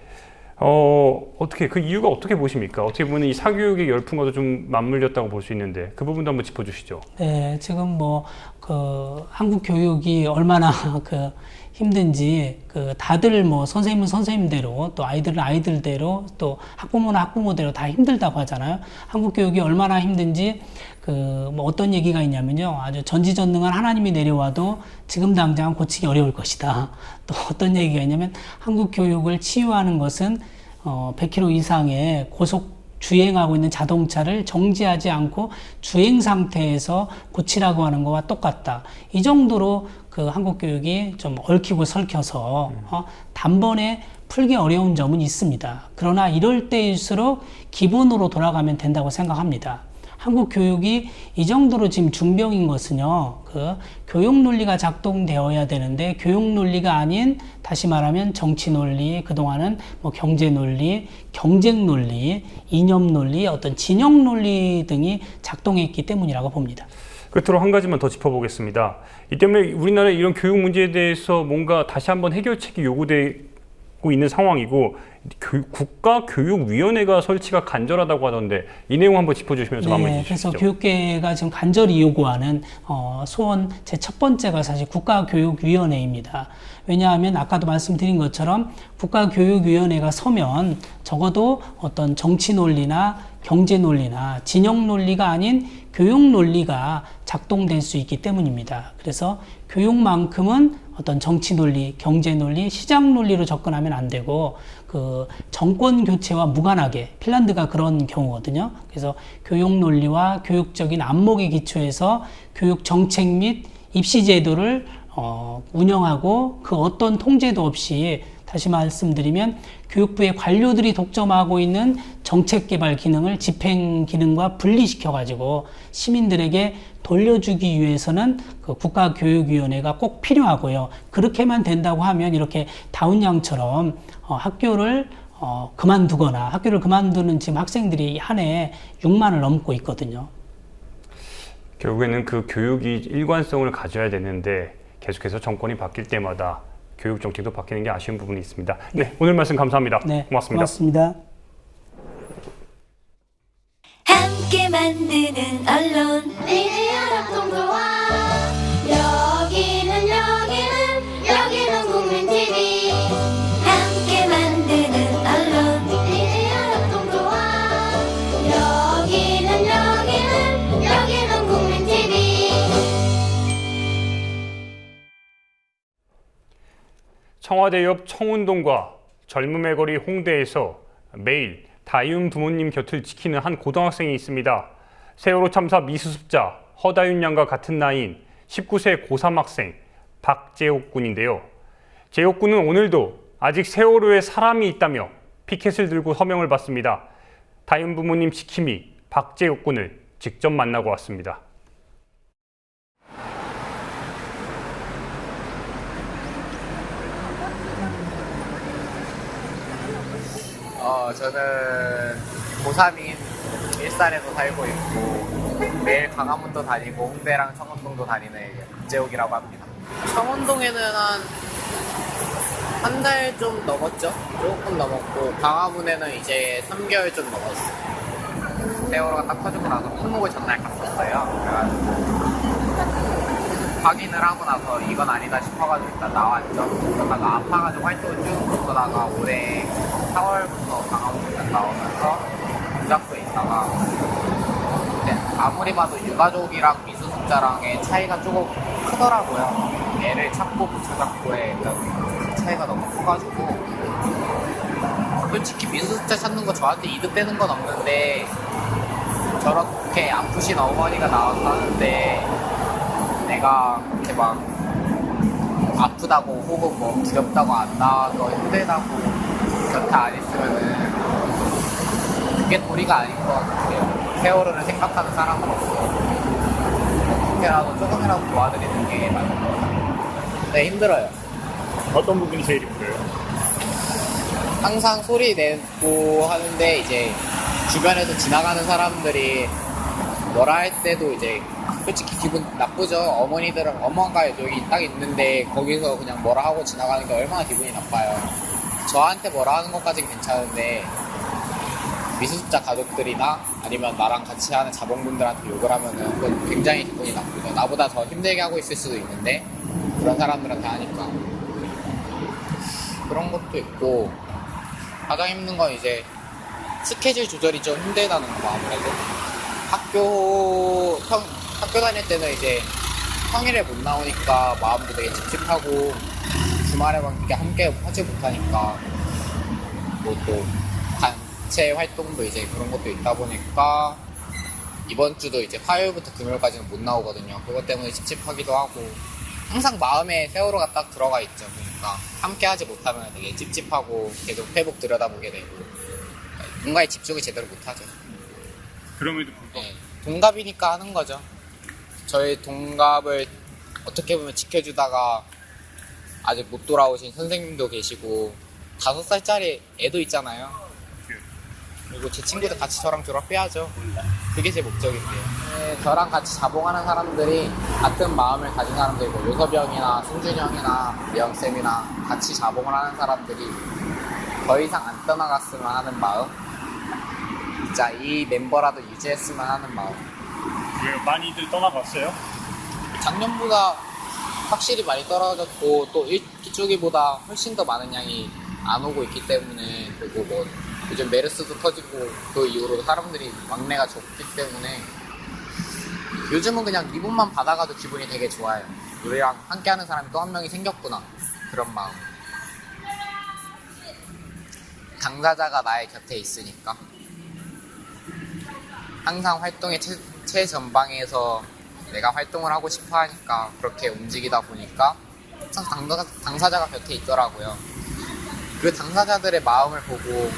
어떻게 그 이유가 어떻게 보십니까? 어떻게 보면 이 사교육의 열풍과도 좀 맞물렸다고 볼 수 있는데 그 부분도 한번 짚어주시죠. 네, 지금 한국 교육이 얼마나 힘든지 다들 선생님은 선생님대로 또 아이들은 아이들대로 또 학부모는 학부모대로 다 힘들다고 하잖아요. 한국 교육이 얼마나 힘든지 어떤 얘기가 있냐면요. 아주 전지전능한 하나님이 내려와도 지금 당장 고치기 어려울 것이다. 또 어떤 얘기가 있냐면 한국 교육을 치유하는 것은 100km 이상의 고속 주행하고 있는 자동차를 정지하지 않고 주행 상태에서 고치라고 하는 것과 똑같다. 이 정도로 한국 교육이 좀 얽히고 설켜서 단번에 풀기 어려운 점은 있습니다. 그러나 이럴 때일수록 기본으로 돌아가면 된다고 생각합니다. 한국 교육이 이 정도로 지금 중병인 것은요, 교육 논리가 작동되어야 되는데 교육 논리가 아닌, 다시 말하면 정치 논리, 그동안은 경제 논리, 경쟁 논리, 이념 논리, 어떤 진영 논리 등이 작동했기 때문이라고 봅니다. 끝으로 한 가지만 더 짚어보겠습니다. 이 때문에 우리나라의 이런 교육 문제에 대해서 뭔가 다시 한번 해결책이 요구되고 있는 상황이고 국가교육위원회가 설치가 간절하다고 하던데 이 내용 한번 짚어주시면서 마무리해 주시죠. 그래서 교육계가 지금 간절히 요구하는 소원 제 첫 번째가 사실 국가교육위원회입니다. 왜냐하면 아까도 말씀드린 것처럼 국가교육위원회가 서면 적어도 어떤 정치 논리나 경제 논리나 진영 논리가 아닌 교육 논리가 작동될 수 있기 때문입니다. 그래서 교육만큼은 어떤 정치 논리, 경제 논리, 시장 논리로 접근하면 안 되고 그 정권 교체와 무관하게 핀란드가 그런 경우거든요. 그래서 교육 논리와 교육적인 안목에 기초해서 교육 정책 및 입시 제도를 운영하고 그 어떤 통제도 없이 다시 말씀드리면 교육부의 관료들이 독점하고 있는 정책 개발 기능을 집행 기능과 분리시켜 가지고 시민들에게 돌려주기 위해서는 그 국가교육위원회가 꼭 필요하고요. 그렇게만 된다고 하면 이렇게 다운 양처럼 학교를 그만두거나 학교를 그만두는 지금 학생들이 한 해에 6만을 넘고 있거든요. 결국에는 그 교육이 일관성을 가져야 되는데 계속해서 정권이 바뀔 때마다 교육 정책도 바뀌는 게 아쉬운 부분이 있습니다. 네, 오늘 말씀 감사합니다. 네, 고맙습니다. 고맙습니다. 함께 만드는 언론 미디어 협동조합 여기는 국민TV 함께 만드는 언론 미디어 협동조합 여기는 국민TV. 청와대 옆 청운동과 젊음의 거리 홍대에서 매일 다윤 부모님 곁을 지키는 한 고등학생이 있습니다. 세월호 참사 미수습자 허다윤 양과 같은 나이인 19세 고3 학생 박재옥 군인데요. 재옥 군은 오늘도 아직 세월호에 사람이 있다며 피켓을 들고 서명을 받습니다. 다윤 부모님 지킴이 박재옥 군을 직접 만나고 왔습니다. 저는 고3인 일산에서 살고 있고 매일 강화문도 다니고 홍대랑 청운동도 다니는 박재옥이라고 합니다. 청운동에는 한 달 좀 넘었죠? 조금 넘었고 강화문에는 이제 3개월 좀 넘었어요. 세월호가 딱 터지고 나서 품목을 전날 갔었어요. 그래가지고 확인을 하고 나서 이건 아니다 싶어가지고 일단 나왔죠. 그러다가 아파가지고 활동을 쭉 못하다가 올해 4월부터 강화문에 나오면서 유작소에 있다가 아무리 봐도 유가족이랑 미수습자랑의 차이가 조금 크더라고요. 애를 찾고 못 찾았고의 차이가 너무 커가지고 솔직히 미수습자 찾는 거 저한테 이득되는 건 없는데 저렇게 아프신 어머니가 나와서 하는데 내가 그렇게 막 아프다고 혹은 뭐 두렵다고 안 나와서 힘들다고 곁에 안 있으면은 그게 도리가 아닌 것 같아요. 세월호를 생각하는 사람으로서 그렇게라도 조금이라도 도와드리는 게 맞는 것 같아요. 네, 힘들어요. 어떤 부분이 제일 힘들어요? 항상 소리 내고 하는데 이제 주변에서 지나가는 사람들이 뭐라 할 때도 이제 솔직히 기분 나쁘죠. 어머니들은 엄마가 여기 딱 있는데 거기서 그냥 뭐라 하고 지나가는 게 얼마나 기분이 나빠요. 저한테 뭐라 하는 것까지는 괜찮은데 미수습자 가족들이나 아니면 나랑 같이 하는 자봉분들한테 욕을 하면은 그건 굉장히 기분이 나쁘죠. 나보다 더 힘들게 하고 있을 수도 있는데 그런 사람들한테 하니까 그런 것도 있고 가장 힘든 건 이제 스케줄 조절이 좀 힘들다는 거. 아무래도 학교 다닐 때는 이제 평일에 못 나오니까 마음도 되게 찝찝하고 주말에만 이렇게 함께 하지 못하니까 뭐 또 단체 활동도 이제 그런 것도 있다 보니까 이번 주도 이제 화요일부터 금요일까지는 못 나오거든요. 그것 때문에 찝찝하기도 하고 항상 마음에 세월호가 딱 들어가 있죠. 그러니까 함께 하지 못하면 되게 찝찝하고 계속 회복 들여다보게 되고 뭔가에 집중을 제대로 못하죠. 그럼에도 불구하고 네, 동갑이니까 하는 거죠. 저희 동갑을 어떻게 보면 지켜주다가 아직 못 돌아오신 선생님도 계시고 5살짜리 애도 있잖아요. 그리고 그리고 제 친구들 같이 저랑 졸업해야죠. 그게 제 목적인데요. 네, 저랑 같이 자봉하는 사람들이 같은 마음을 가진 사람들이 뭐 요섭이 형이나 승준이 형이나 예영쌤이나 같이 자봉을 하는 사람들이 더 이상 안 떠나갔으면 하는 마음, 진짜 이 멤버라도 유지했으면 하는 마음. 왜 많이들 떠나갔어요? 작년보다 확실히 많이 떨어졌고 또 이쪽이보다 훨씬 더 많은 양이 안 오고 있기 때문에, 그리고 뭐 요즘 메르스도 터지고 그 이후로 사람들이 막내가 적기 때문에 요즘은 그냥 리본만 받아가도 기분이 되게 좋아요. 우리랑 함께하는 사람이 또 한 명이 생겼구나, 그런 마음. 당사자가 나의 곁에 있으니까 항상 활동의 최전방에서 내가 활동을 하고 싶어 하니까 그렇게 움직이다 보니까 항상 당사자가 곁에 있더라고요. 그 당사자들의 마음을 보고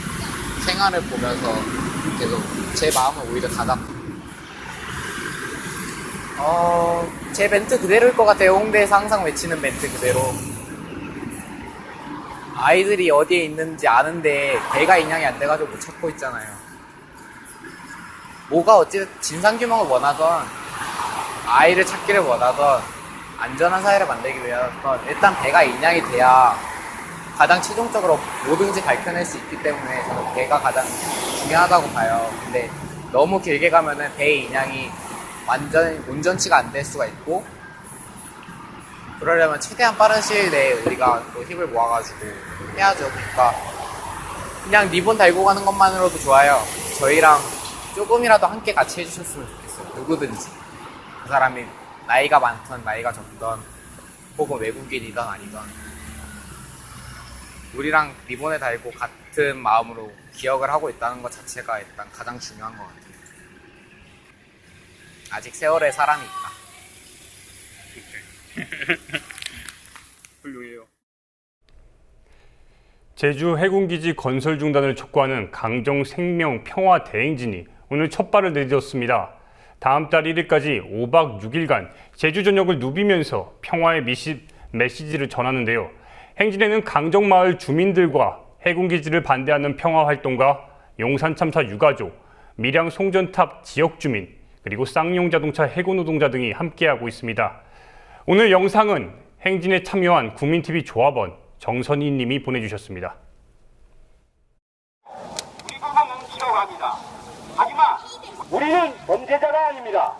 생활을 보면서 계속 제 마음을 오히려 다잡고, 제 멘트 그대로일 것 같아요. 홍대에서 항상 외치는 멘트 그대로. 아이들이 어디에 있는지 아는데 배가 인양이 안 돼가지고 못 찾고 있잖아요. 뭐가 어찌 진상규명을 원하던, 아이를 찾기를 원하던, 안전한 사회를 만들기 위해서 일단 배가 인양이 돼야 가장 최종적으로 뭐든지 밝혀낼 수 있기 때문에 저는 배가 가장 중요하다고 봐요. 근데 너무 길게 가면은 배의 인양이 완전히 온전치가 안 될 수가 있고, 그러려면 최대한 빠른 시일 내에 우리가 또 힘을 모아가지고 해야죠. 그러니까 그냥 리본 달고 가는 것만으로도 좋아요. 저희랑 조금이라도 함께 같이 해주셨으면 좋겠어요. 누구든지. 그 사람이 나이가 많든 나이가 적든 혹은 외국인이든 아니든 우리랑 리본에 달고 같은 마음으로 기억을 하고 있다는 것 자체가 일단 가장 중요한 것 같아요. 아직 세월에 사람이 있다. 훌륭해요. 제주 해군기지 건설 중단을 촉구하는 강정 생명 평화 대행진이 오늘 첫 발을 내딛었습니다. 다음 달 1일까지 5박 6일간 제주 전역을 누비면서 평화의 메시지를 전하는데요. 행진에는 강정마을 주민들과 해군기지를 반대하는 평화활동가, 용산참사 유가족, 밀양 송전탑 지역주민, 그리고 쌍용자동차 해군노동자 등이 함께하고 있습니다. 오늘 영상은 행진에 참여한 국민TV 조합원 정선희 님이 보내주셨습니다. 우리가 멈추려고 합니다. 하지만 우리는 범죄자가 아닙니다.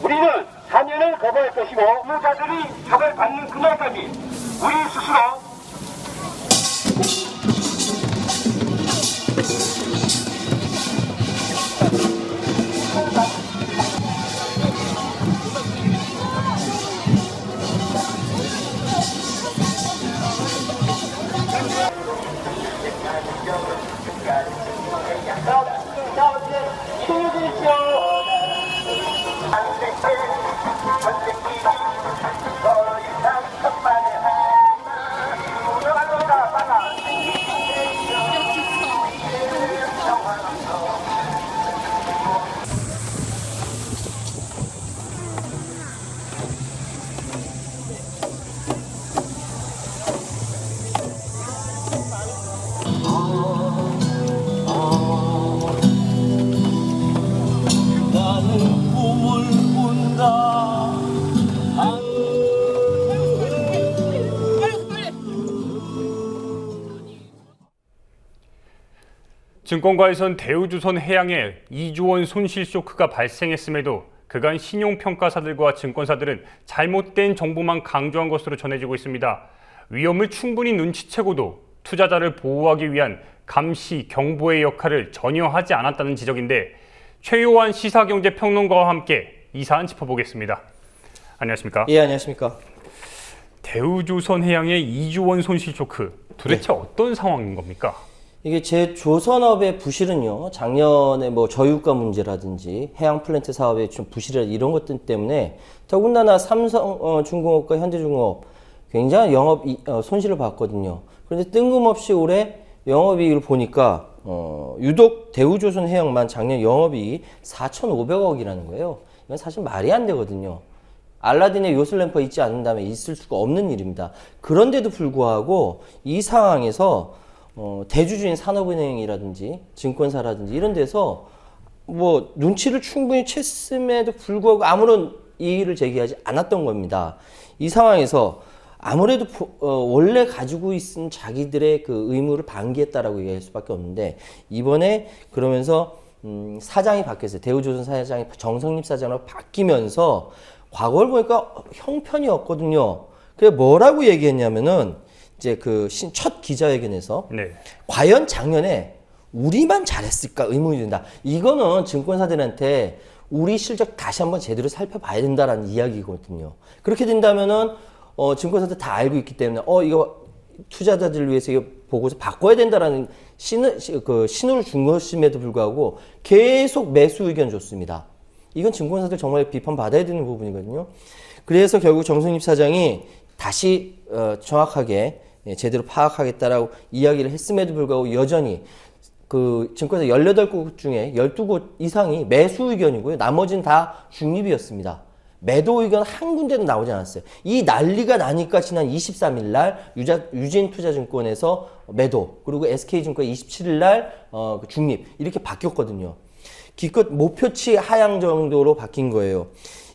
우리는 사면을 거부할 것이고 유자들이 처벌받는 그날까지 우리 스스로 증권가에선 대우조선해양에 2조 원 손실 쇼크가 발생했음에도 그간 신용평가사들과 증권사들은 잘못된 정보만 강조한 것으로 전해지고 있습니다. 위험을 충분히 눈치채고도 투자자를 보호하기 위한 감시, 경보의 역할을 전혀 하지 않았다는 지적인데, 최요한 시사경제평론가와 함께 이 사안 짚어보겠습니다. 안녕하십니까? 예, 안녕하십니까? 대우조선해양의 2조 원 손실 쇼크, 도대체 어떤 상황인 겁니까? 이게 제조선업의 부실은요, 작년에 뭐 저유가 문제라든지 해양 플랜트 사업의 좀 부실이라 이런 것들 때문에 더군다나 삼성중공업과 현대중공업 굉장히 영업 손실을 봤거든요. 그런데 뜬금없이 올해 영업이익을 보니까 유독 대우조선해양만 작년 영업이익이 4,500억이라는 거예요. 이건 사실 말이 안 되거든요. 알라딘의 요술램프가 있지 않는다면 있을 수가 없는 일입니다. 그런데도 불구하고 이 상황에서 대주주인 산업은행이라든지 증권사라든지 이런 데서 뭐 눈치를 충분히 챘음에도 불구하고 아무런 이의를 제기하지 않았던 겁니다. 이 상황에서 아무래도 원래 가지고 있은 자기들의 그 의무를 방기했다라고 얘기할 수밖에 없는데 이번에 그러면서 사장이 바뀌었어요. 대우조선 사장이 정성립 사장으로 바뀌면서 과거를 보니까 형편이었거든요. 그래 뭐라고 얘기했냐면은 이제 그 첫 기자회견에서 네. 과연 작년에 우리만 잘했을까 의문이 든다. 이거는 증권사들한테 우리 실적 다시 한번 제대로 살펴봐야 된다라는 이야기거든요. 그렇게 된다면은 증권사들 다 알고 있기 때문에 이거 투자자들을 위해서 이거 보고서 바꿔야 된다라는 신호를 준 것임에도 불구하고 계속 매수 의견 줬습니다. 이건 증권사들 정말 비판받아야 되는 부분이거든요. 그래서 결국 정성립 사장이 다시 정확하게 제대로 파악하겠다라고 이야기를 했음에도 불구하고 여전히 그 증권사 18곳 중에 12곳 이상이 매수 의견이고요. 나머지는 다 중립이었습니다. 매도 의견 한 군데도 나오지 않았어요. 이 난리가 나니까 지난 23일 날 유진투자증권에서 매도, 그리고 SK증권 27일 날 중립 이렇게 바뀌었거든요. 기껏 목표치 하향 정도로 바뀐 거예요.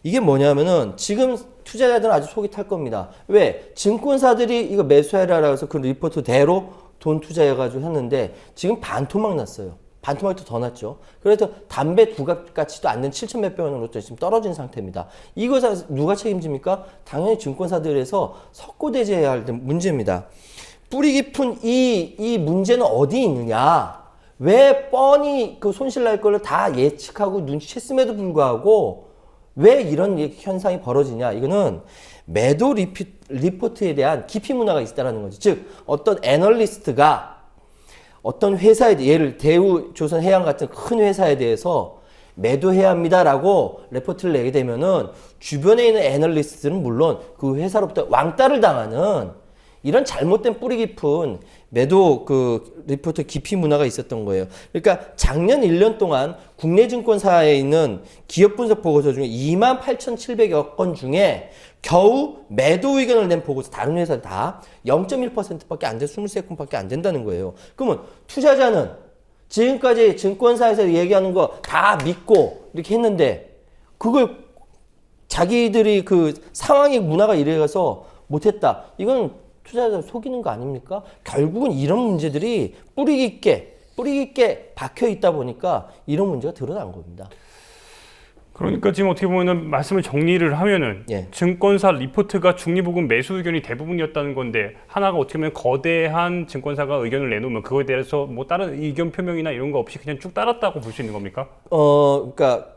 이게 뭐냐면은 지금 투자자들은 아주 속이 탈 겁니다. 왜? 증권사들이 이거 매수해라라고 해서 그 리포트대로 돈 투자해가지고 했는데 지금 반토막 났어요. 반토막이 더 났죠. 그래서 담배 두 갑가치도 안 된 7천 몇백 원으로 지금 떨어진 상태입니다. 이것을 누가 책임집니까? 당연히 증권사들에서 석고대죄해야 할 문제입니다. 뿌리 깊은 이 문제는 어디 있느냐? 왜 뻔히 그 손실 날 거를 다 예측하고 눈치챘음에도 불구하고 왜 이런 현상이 벌어지냐? 이거는 매도 리포트에 대한 기피 문화가 있다는 거죠. 즉 어떤 애널리스트가 어떤 회사에 예를 대우조선해양 같은 큰 회사에 대해서 매도해야 합니다라고 레포트를 내게 되면은 주변에 있는 애널리스트는 물론 그 회사로부터 왕따를 당하는 이런 잘못된 뿌리 깊은 매도 그 리포트 기피 문화가 있었던 거예요. 그러니까 작년 1년 동안 국내 증권사에 있는 기업 분석 보고서 중에 28,700여 건 중에 겨우 매도 의견을 낸 보고서 다른 회사들 다 0.1%밖에 안 돼, 23건밖에 안 된다는 거예요. 그러면 투자자는 지금까지 증권사에서 얘기하는 거 다 믿고 이렇게 했는데 그걸 자기들이 그 상황의 문화가 이래가서 못했다. 이건 투자자 속이는 거 아닙니까? 결국은 이런 문제들이 뿌리 깊게 박혀 있다 보니까 이런 문제가 드러난 겁니다. 그러니까 지금 어떻게 보면은 말씀을 정리를 하면은 증권사 리포트가 중립 혹은 매수 의견이 대부분이었다는 건데 하나가 어떻게 보면 거대한 증권사가 의견을 내놓으면 그거에 대해서 뭐 다른 의견 표명이나 이런 거 없이 그냥 쭉 따랐다고 볼 수 있는 겁니까? 그러니까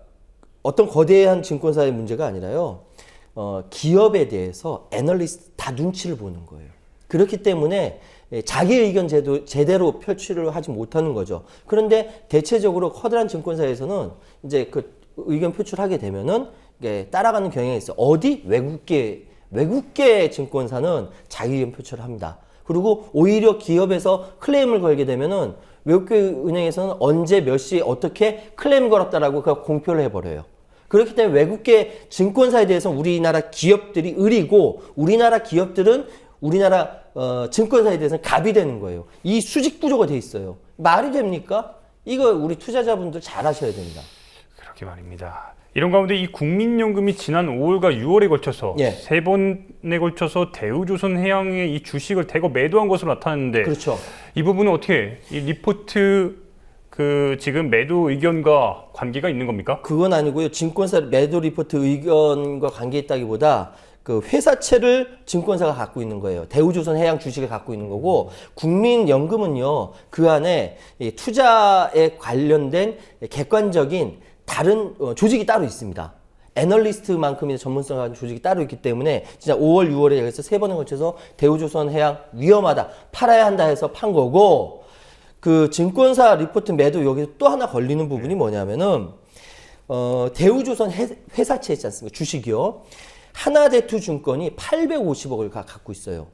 어떤 거대한 증권사의 문제가 아니라요. 기업에 대해서 애널리스트 다 눈치를 보는 거예요. 그렇기 때문에 자기 의견 제대로 표출을 하지 못하는 거죠. 그런데 대체적으로 커다란 증권사에서는 이제 그 의견 표출하게 되면은 따라가는 경향이 있어요. 어디? 외국계 증권사는 자기 의견 표출을 합니다. 그리고 오히려 기업에서 클레임을 걸게 되면은 외국계 은행에서는 언제 몇 시에 어떻게 클레임 걸었다라고 공표를 해버려요. 그렇기 때문에 외국계 증권사에 대해서 우리나라 기업들이 을이고 우리나라 기업들은 우리나라 증권사에 대해서는 갑이 되는 거예요. 이 수직 구조가 돼 있어요. 말이 됩니까? 이거 우리 투자자분들 잘 아셔야 됩니다. 그렇게 말입니다. 이런 가운데 이 국민연금이 지난 5월과 6월에 걸쳐서 세 번에 걸쳐서 대우조선해양의 이 주식을 대거 매도한 것으로 나타났는데 그렇죠. 이 부분은 어떻게 이 리포트 그 지금 매도 의견과 관계가 있는 겁니까? 그건 아니고요. 증권사 매도 리포트 의견과 관계 있다기보다 그 회사채를 증권사가 갖고 있는 거예요. 대우조선해양 주식을 갖고 있는 거고 국민연금은요. 그 안에 투자에 관련된 객관적인 다른 조직이 따로 있습니다. 애널리스트만큼의 전문성 가진 조직이 따로 있기 때문에 진짜 5월, 6월에 해서 세 번에 걸쳐서 대우조선해양 위험하다, 팔아야 한다 해서 판 거고 그 증권사 리포트 매도 여기서 또 하나 걸리는 부분이 뭐냐면은 대우조선 회사채 있지 않습니까? 주식이요. 하나대투증권이 850억을 갖고 있어요.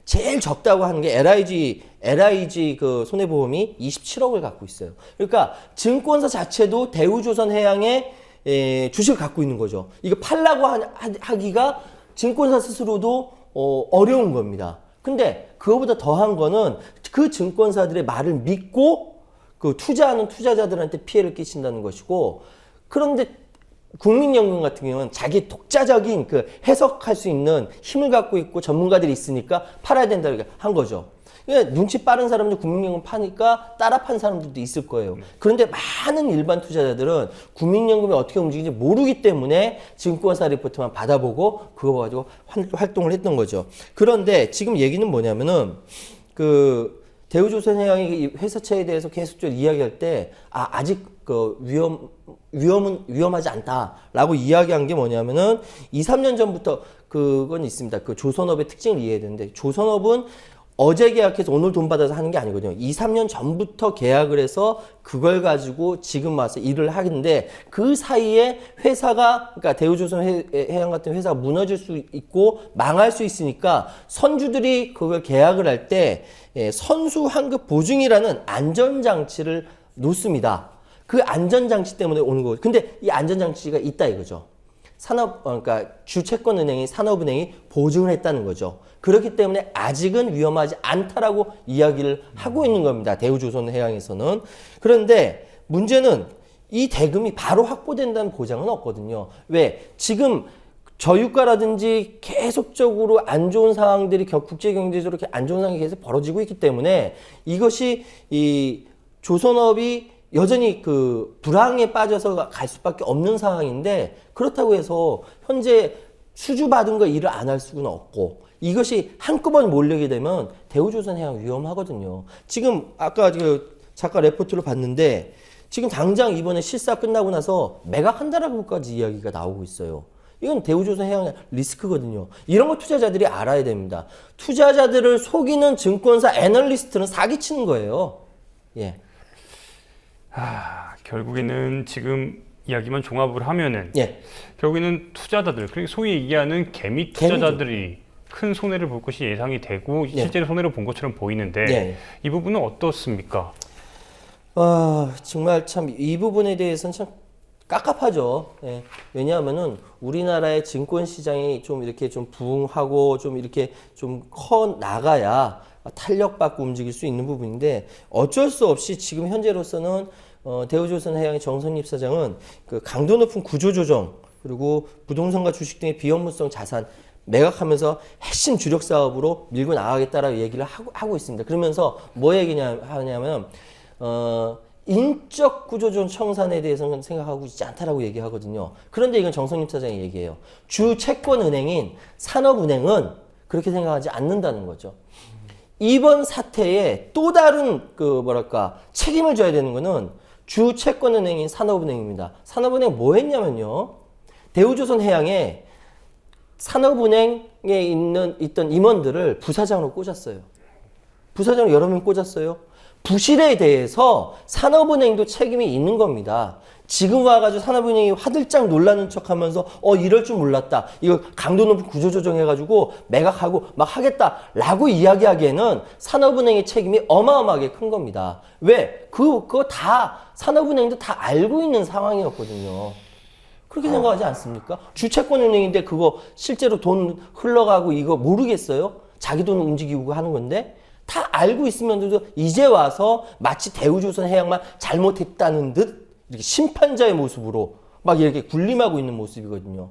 제일 적다고 하는 게 LIG 그 손해보험이 27억을 갖고 있어요. 그러니까 증권사 자체도 대우조선해양의 주식을 갖고 있는 거죠. 이거 팔라고 하기가 증권사 스스로도 어려운 겁니다. 근데 그거보다 더한 거는 그 증권사들의 말을 믿고 그 투자하는 투자자들한테 피해를 끼친다는 것이고, 그런데 국민연금 같은 경우는 자기 독자적인 그 해석할 수 있는 힘을 갖고 있고 전문가들이 있으니까 팔아야 된다고 한 거죠. 그러니까 눈치 빠른 사람들 국민연금 파니까 따라 판 사람들도 있을 거예요. 그런데 많은 일반 투자자들은 국민연금이 어떻게 움직이는지 모르기 때문에 증권사 리포트만 받아보고 그거 가지고 활동을 했던 거죠. 그런데 지금 얘기는 뭐냐면은 그 대우조선해양이 이 회사채에 대해서 계속적으로 이야기할 때 아직 그 위험은 위험하지 않다라고 이야기한 게 뭐냐면은 2, 3년 전부터 그건 있습니다. 그 조선업의 특징을 이해해야 되는데, 조선업은 어제 계약해서 오늘 돈 받아서 하는 게 아니거든요. 2, 3년 전부터 계약을 해서 그걸 가지고 지금 와서 일을 하는데, 그 사이에 회사가, 그러니까 대우조선해양 같은 회사가 무너질 수 있고 망할 수 있으니까 선주들이 그걸 계약을 할 때 선수 환급 보증이라는 안전장치를 놓습니다. 그 안전장치 때문에 오는 거고, 근데 이 안전장치가 있다 이거죠. 그러니까 주채권은행이 산업은행이 보증을 했다는 거죠. 그렇기 때문에 아직은 위험하지 않다라고 이야기를 하고 있는 겁니다. 대우조선해양에서는. 그런데 문제는 이 대금이 바로 확보된다는 보장은 없거든요. 왜? 지금 저유가라든지 계속적으로 안 좋은 상황들이 국제경제적으로 안 좋은 상황이 계속 벌어지고 있기 때문에 이것이 이 조선업이 여전히 그 불황에 빠져서 갈 수밖에 없는 상황인데, 그렇다고 해서 현재 수주받은 거 일을 안 할 수는 없고, 이것이 한꺼번에 몰리게 되면 대우조선해양 위험하거든요. 지금 아까 그 작가 레포트를 봤는데 지금 당장 이번에 실사 끝나고 나서 매각한다라고까지 이야기가 나오고 있어요. 이건 대우조선해양의 리스크거든요. 이런 거 투자자들이 알아야 됩니다. 투자자들을 속이는 증권사 애널리스트는 사기치는 거예요. 예. 결국에는 지금 이야기만 종합을 하면은 예. 결국에는 투자자들, 그러니까 소위 얘기하는 개미 투자자들이 큰 손해를 볼 것이 예상이 되고 실제로 손해를 본 것처럼 보이는데 이 부분은 어떻습니까? 정말 참 이 부분에 대해서는 참 깝깝하죠. 예. 왜냐하면은 우리나라의 증권 시장이 좀 이렇게 좀 부흥하고 좀 이렇게 좀 커 나가야 탄력받고 움직일 수 있는 부분인데, 어쩔 수 없이 지금 현재로서는 대우조선해양의 정선립 사장은 그 강도 높은 구조조정, 그리고 부동산과 주식 등의 비업무성 자산 매각하면서 핵심 주력 사업으로 밀고 나가겠다라고 얘기를 하고 있습니다. 그러면서 뭐 하냐면 인적 구조조정 청산에 대해서는 생각하고 있지 않다라고 얘기하거든요. 그런데 이건 정선립 사장의 얘기예요. 주 채권은행인 산업은행은 그렇게 생각하지 않는다는 거죠. 이번 사태에 또 다른 책임을 져야 되는 거는 주 채권은행인 산업은행입니다. 산업은행 뭐 했냐면요, 대우조선해양에 산업은행에 있던 임원들을 부사장으로 꽂았어요. 부사장으로 여러 명 꽂았어요. 부실에 대해서 산업은행도 책임이 있는 겁니다. 지금 와가지고 산업은행이 화들짝 놀라는 척 하면서 이럴 줄 몰랐다, 이거 강도 높은 구조조정 해가지고 매각하고 막 하겠다라고 이야기하기에는 산업은행의 책임이 어마어마하게 큰 겁니다. 왜? 그거 다 산업은행도 다 알고 있는 상황이었거든요. 그렇게 생각하지 않습니까? 주채권은행인데 그거 실제로 돈 흘러가고 이거 모르겠어요? 자기 돈 움직이고 하는 건데 다 알고 있으면서도 이제 와서 마치 대우조선해양만 잘못했다는 듯 이렇게 심판자의 모습으로 막 이렇게 군림하고 있는 모습이거든요.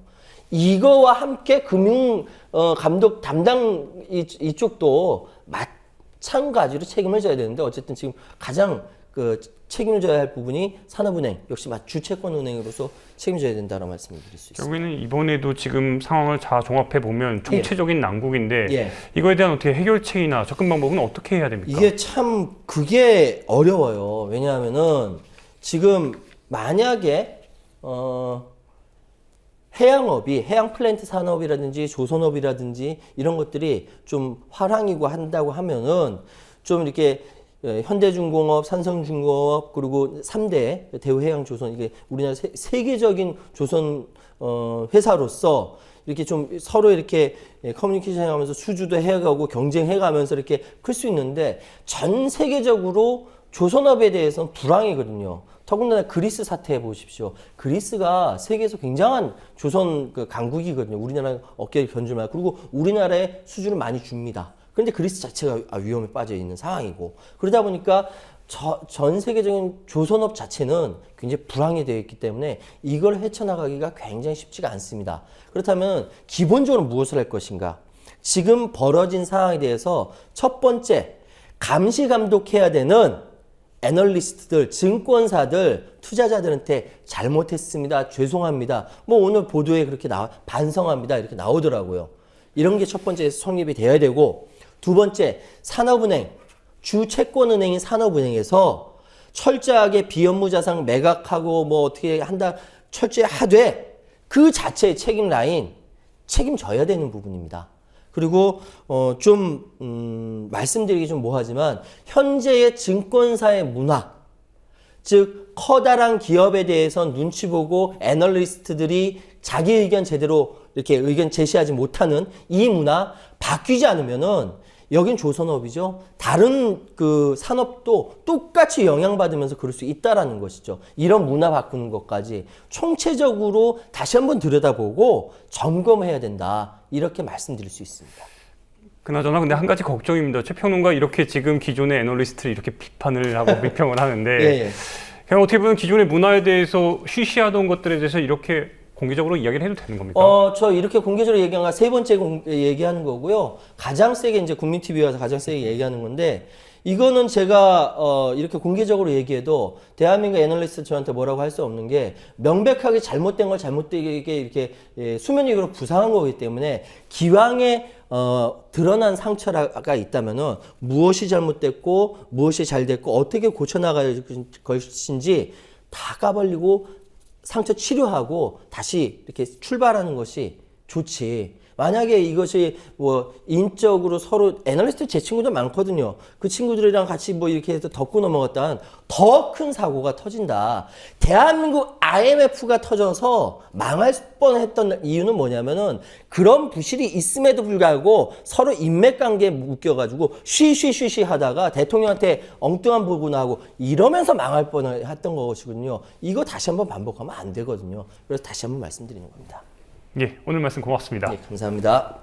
이거와 함께 금융 감독 담당 이쪽도 마찬가지로 책임을 져야 되는데, 어쨌든 지금 가장 그 책임을 져야 할 부분이 산업은행, 역시 주채권은행으로서 책임져야 된다는 말씀을 드릴 수 있습니다. 결국에는 이번에도 지금 상황을 다 종합해 보면 총체적인 난국인데 이거에 대한 어떻게 해결책이나 접근 방법은 어떻게 해야 됩니까? 이게 참 그게 어려워요. 왜냐하면은 지금 만약에 해양업이, 해양 플랜트 산업이라든지 조선업이라든지 이런 것들이 좀 화랑이고 한다고 하면은 좀 이렇게 현대중공업, 삼성중공업, 그리고 3대 대우해양조선, 이게 우리나라 세계적인 조선 회사로서 이렇게 좀 서로 이렇게 커뮤니케이션 하면서 수주도 해가고 경쟁해가면서 이렇게 클 수 있는데, 전 세계적으로 조선업에 대해서는 불황이거든요. 더군다나 그리스 사태 보십시오. 그리스가 세계에서 굉장한 조선 강국이거든요. 우리나라 어깨를 견줄만. 그리고 우리나라에 수주를 많이 줍니다. 그런데 그리스 자체가 위험에 빠져 있는 상황이고 그러다 보니까 전 세계적인 조선업 자체는 굉장히 불황이 되어 있기 때문에 이걸 헤쳐나가기가 굉장히 쉽지가 않습니다. 그렇다면 기본적으로 무엇을 할 것인가? 지금 벌어진 상황에 대해서 첫 번째 감시 감독해야 되는 애널리스트들, 증권사들, 투자자들한테 잘못했습니다. 죄송합니다. 뭐 오늘 보도에 그렇게 반성합니다. 이렇게 나오더라고요. 이런 게 첫 번째 성립이 돼야 되고 두 번째 산업은행, 주채권은행인 산업은행에서 철저하게 비업무 자산 매각하고 뭐 어떻게 한다 철저히 하되 그 자체의 책임 라인 책임져야 되는 부분입니다. 그리고 말씀드리기 좀 뭐하지만 현재의 증권사의 문화, 즉 커다란 기업에 대해서 눈치 보고 애널리스트들이 자기 의견 제대로 이렇게 의견 제시하지 못하는 이 문화 바뀌지 않으면은 여긴 조선업이죠. 다른 그 산업도 똑같이 영향받으면서 그럴 수 있다라는 것이죠. 이런 문화 바꾸는 것까지 총체적으로 다시 한번 들여다보고 점검해야 된다. 이렇게 말씀드릴 수 있습니다. 그나저나 근데 한 가지 걱정입니다. 최 평론가 이렇게 지금 기존의 애널리스트를 이렇게 비판을 하고 비평을 하는데 예. 그냥 어떻게 보면 기존의 문화에 대해서 쉬쉬하던 것들에 대해서 이렇게 공개적으로 이야기를 해도 되는 겁니까? 저 이렇게 공개적으로 얘기한 거 세 번째 얘기하는 거고요. 가장 세게 이제 국민TV에 와서 가장 세게 얘기하는 건데 이거는 제가 이렇게 공개적으로 얘기해도 대한민국 애널리스트 저한테 뭐라고 할 수 없는 게 명백하게 잘못된 걸 잘못되게 이렇게 수면 위로 부상한 거기 때문에 기왕에 드러난 상처가 있다면은 무엇이 잘못됐고 무엇이 잘 됐고 어떻게 고쳐나갈 것인지 다 까발리고 상처 치료하고 다시 이렇게 출발하는 것이 좋지. 만약에 이것이 뭐 인적으로 서로 애널리스트 제 친구들 많거든요. 그 친구들이랑 같이 뭐 이렇게 해서 덮고 넘어갔다간 더 큰 사고가 터진다. 대한민국 IMF가 터져서 망할 뻔했던 이유는 뭐냐면은 그런 부실이 있음에도 불구하고 서로 인맥관계에 묶여가지고 쉬쉬쉬쉬 하다가 대통령한테 엉뚱한 보고 하고 이러면서 망할 뻔했던 것이거든요. 이거 다시 한번 반복하면 안 되거든요. 그래서 다시 한번 말씀드리는 겁니다. 예, 오늘 말씀 고맙습니다. 네, 감사합니다.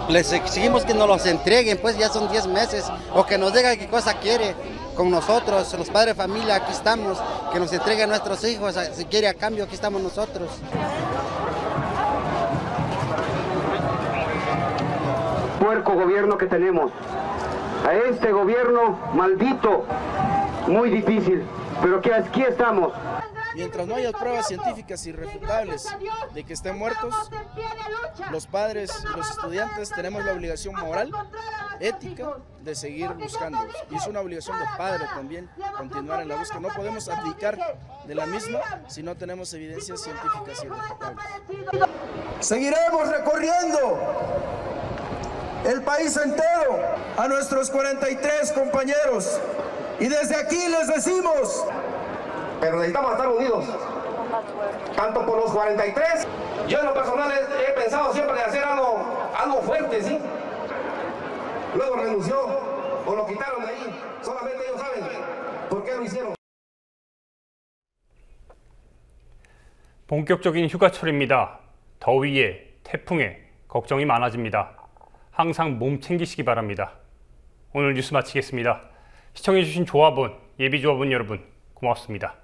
Les exigimos que nos los entreguen, pues ya son 10 meses, o que nos diga qué cosa quiere con nosotros, los padres de familia, aquí estamos, que nos entreguen a nuestros hijos, si quiere a cambio, aquí estamos nosotros. Puerco gobierno que tenemos, a este gobierno maldito, muy difícil, pero que aquí estamos. Mientras no haya pruebas científicas irrefutables de que estén muertos, los padres y los estudiantes tenemos la obligación moral, ética, de seguir buscándolos. Y es una obligación de padre también continuar en la búsqueda. No podemos abdicar de la misma si no tenemos evidencias científicas irrefutables. Seguiremos recorriendo el país entero a nuestros 43 compañeros y desde aquí les decimos, pero necesitamos estar unidos, tanto por los 43. Yo en lo personal he pensado siempre de hacer algo fuerte, ¿sí? Luego renunció o lo quitaron de ahí. Solamente ellos saben por qué lo hicieron. 본격적인 휴가철입니다. 더위에, 태풍에 걱정이 많아집니다. 항상 몸 챙기시기 바랍니다. 오늘 뉴스 마치겠습니다. 시청해주신 조합원, 예비조합원 여러분 고맙습니다.